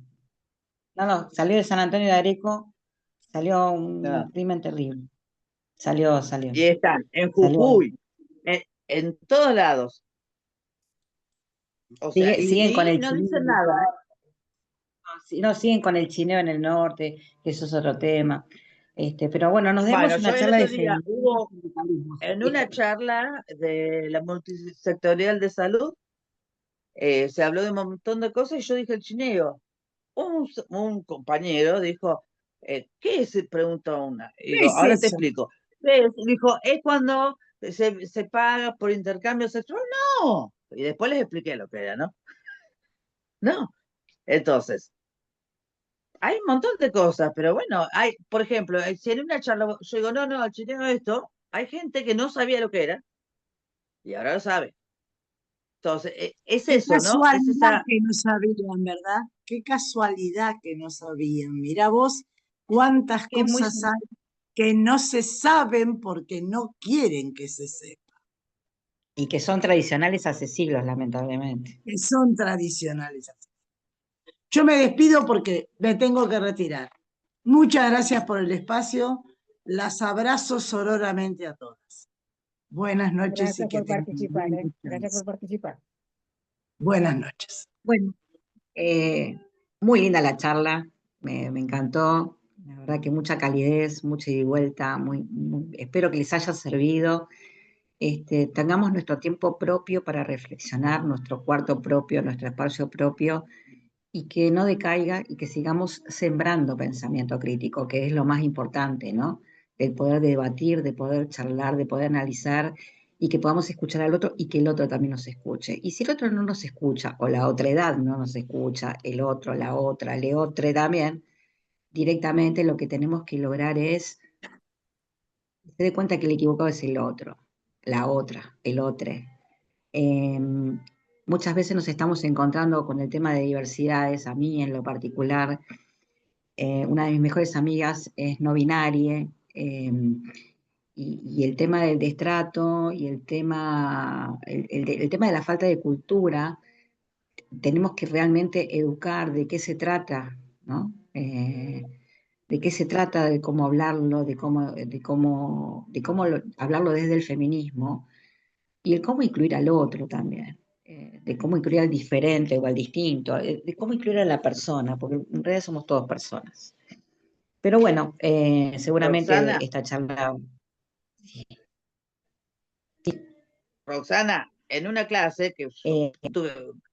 No, salió de San Antonio de Areco, salió un No, crimen terrible. Salió. y están en Salió. Jujuy, en todos lados. O sea, Siguen con y el no chineo, dicen nada, ¿eh? no, siguen con el chineo en el norte, que eso es otro tema. Pero bueno, nos demos Bueno, una yo el charla de otro día feminismo y hubo sindicalismo, en sí. una charla de la multisectorial de salud, se habló de un montón de cosas y yo dije el chineo. Un compañero dijo, ¿qué es? Preguntó una. Y ¿Qué digo, es ahora te eso? explico. ¿Qué es? Dijo, es cuando se paga por intercambio sexual. No. Y después les expliqué lo que era, ¿no? No. Entonces, hay un montón de cosas, pero bueno, por ejemplo, si en una charla yo digo, no, el chineo esto, hay gente que no sabía lo que era y ahora lo sabe. Entonces, es Qué eso, ¿no? Es casualidad esa, que no sabían, ¿verdad? Qué casualidad que no sabían. Mirá vos cuántas Que es muy, cosas hay que no se saben porque no quieren que se sepan, y que son tradicionales hace siglos, lamentablemente. que son tradicionales. Yo me despido porque me tengo que retirar. Muchas gracias por el espacio. Las abrazo sororamente a todas. Buenas noches y Gracias que por tengan participar, buen Gracias descanso. por participar. Buenas noches. Bueno, muy linda la charla, me encantó. La verdad que mucha calidez, mucha ida y vuelta. Espero que les haya servido. Tengamos nuestro tiempo propio para reflexionar, nuestro cuarto propio, nuestro espacio propio, y que no decaiga y que sigamos sembrando pensamiento crítico, que es lo más importante, ¿no? El poder debatir, de poder charlar, de poder analizar y que podamos escuchar al otro y que el otro también nos escuche. Y si el otro no nos escucha, o la otra edad no nos escucha, el otro, la otra, le otro también, directamente lo que tenemos que lograr es que se dé cuenta que el equivocado es el otro, la otra, el otro. Eh, Muchas veces nos estamos encontrando con el tema de diversidades, a mí en lo particular. Una de mis mejores amigas es no binaria, y el tema del destrato y el tema de la falta de cultura, tenemos que realmente educar de qué se trata, ¿no? De qué se trata, de cómo hablarlo, de cómo hablarlo desde el feminismo y el cómo incluir al otro también, de cómo incluir al diferente o al distinto, de cómo incluir a la persona, porque en realidad somos todos personas. Pero bueno, seguramente Roxana, esta charla... Roxana, en una clase que eh,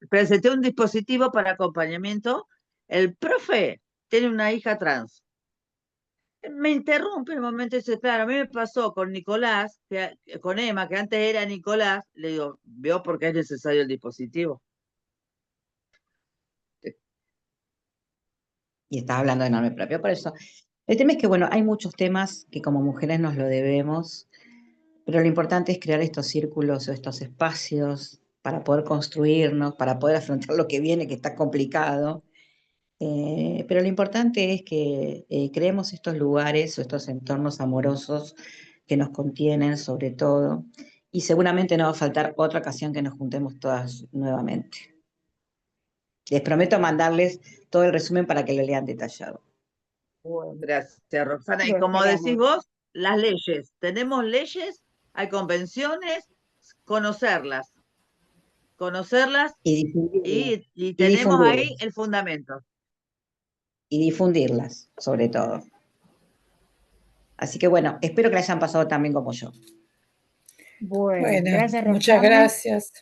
presenté un dispositivo para acompañamiento, el profe tiene una hija trans. Me interrumpe en un momento y dice, claro, a mí me pasó con Nicolás, con Emma, que antes era Nicolás, le digo, ¿vio por qué es necesario el dispositivo? y estaba hablando de nombre propio, por eso. El tema es que, bueno, hay muchos temas que como mujeres nos lo debemos, pero lo importante es crear estos círculos o estos espacios para poder construirnos, para poder afrontar lo que viene, que está complicado, Pero lo importante es que creemos estos lugares o estos entornos amorosos que nos contienen sobre todo, y seguramente no va a faltar otra ocasión que nos juntemos todas nuevamente. Les prometo mandarles todo el resumen para que lo lean detallado. Bueno, gracias, Roxana. Y Lo como decís esperamos. vos, las leyes. Tenemos leyes, hay convenciones, conocerlas Y difundirlas. y Y tenemos ahí difundirlas. el fundamento. Y difundirlas, sobre todo. Así que bueno, espero que la hayan pasado tan bien como yo. Bueno, Bueno, gracias muchas Roxana. gracias.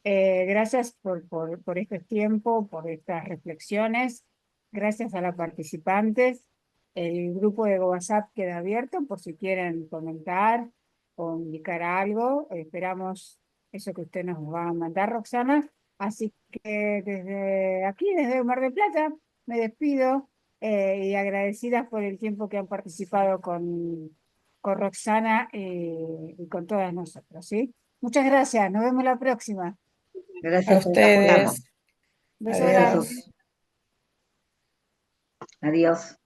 Gracias por este tiempo, por estas reflexiones. Gracias a las participantes. El grupo de WhatsApp queda abierto por si quieren comentar o indicar algo. Esperamos eso que usted nos va a mandar, Roxana. Así que desde aquí, desde Mar del Plata, me despido y agradecidas por el tiempo que han participado con Roxana y con todas nosotros, ¿sí? Muchas gracias, nos vemos la próxima. A Gracias por el programa. ustedes. Beso Adiós. grande. Adiós.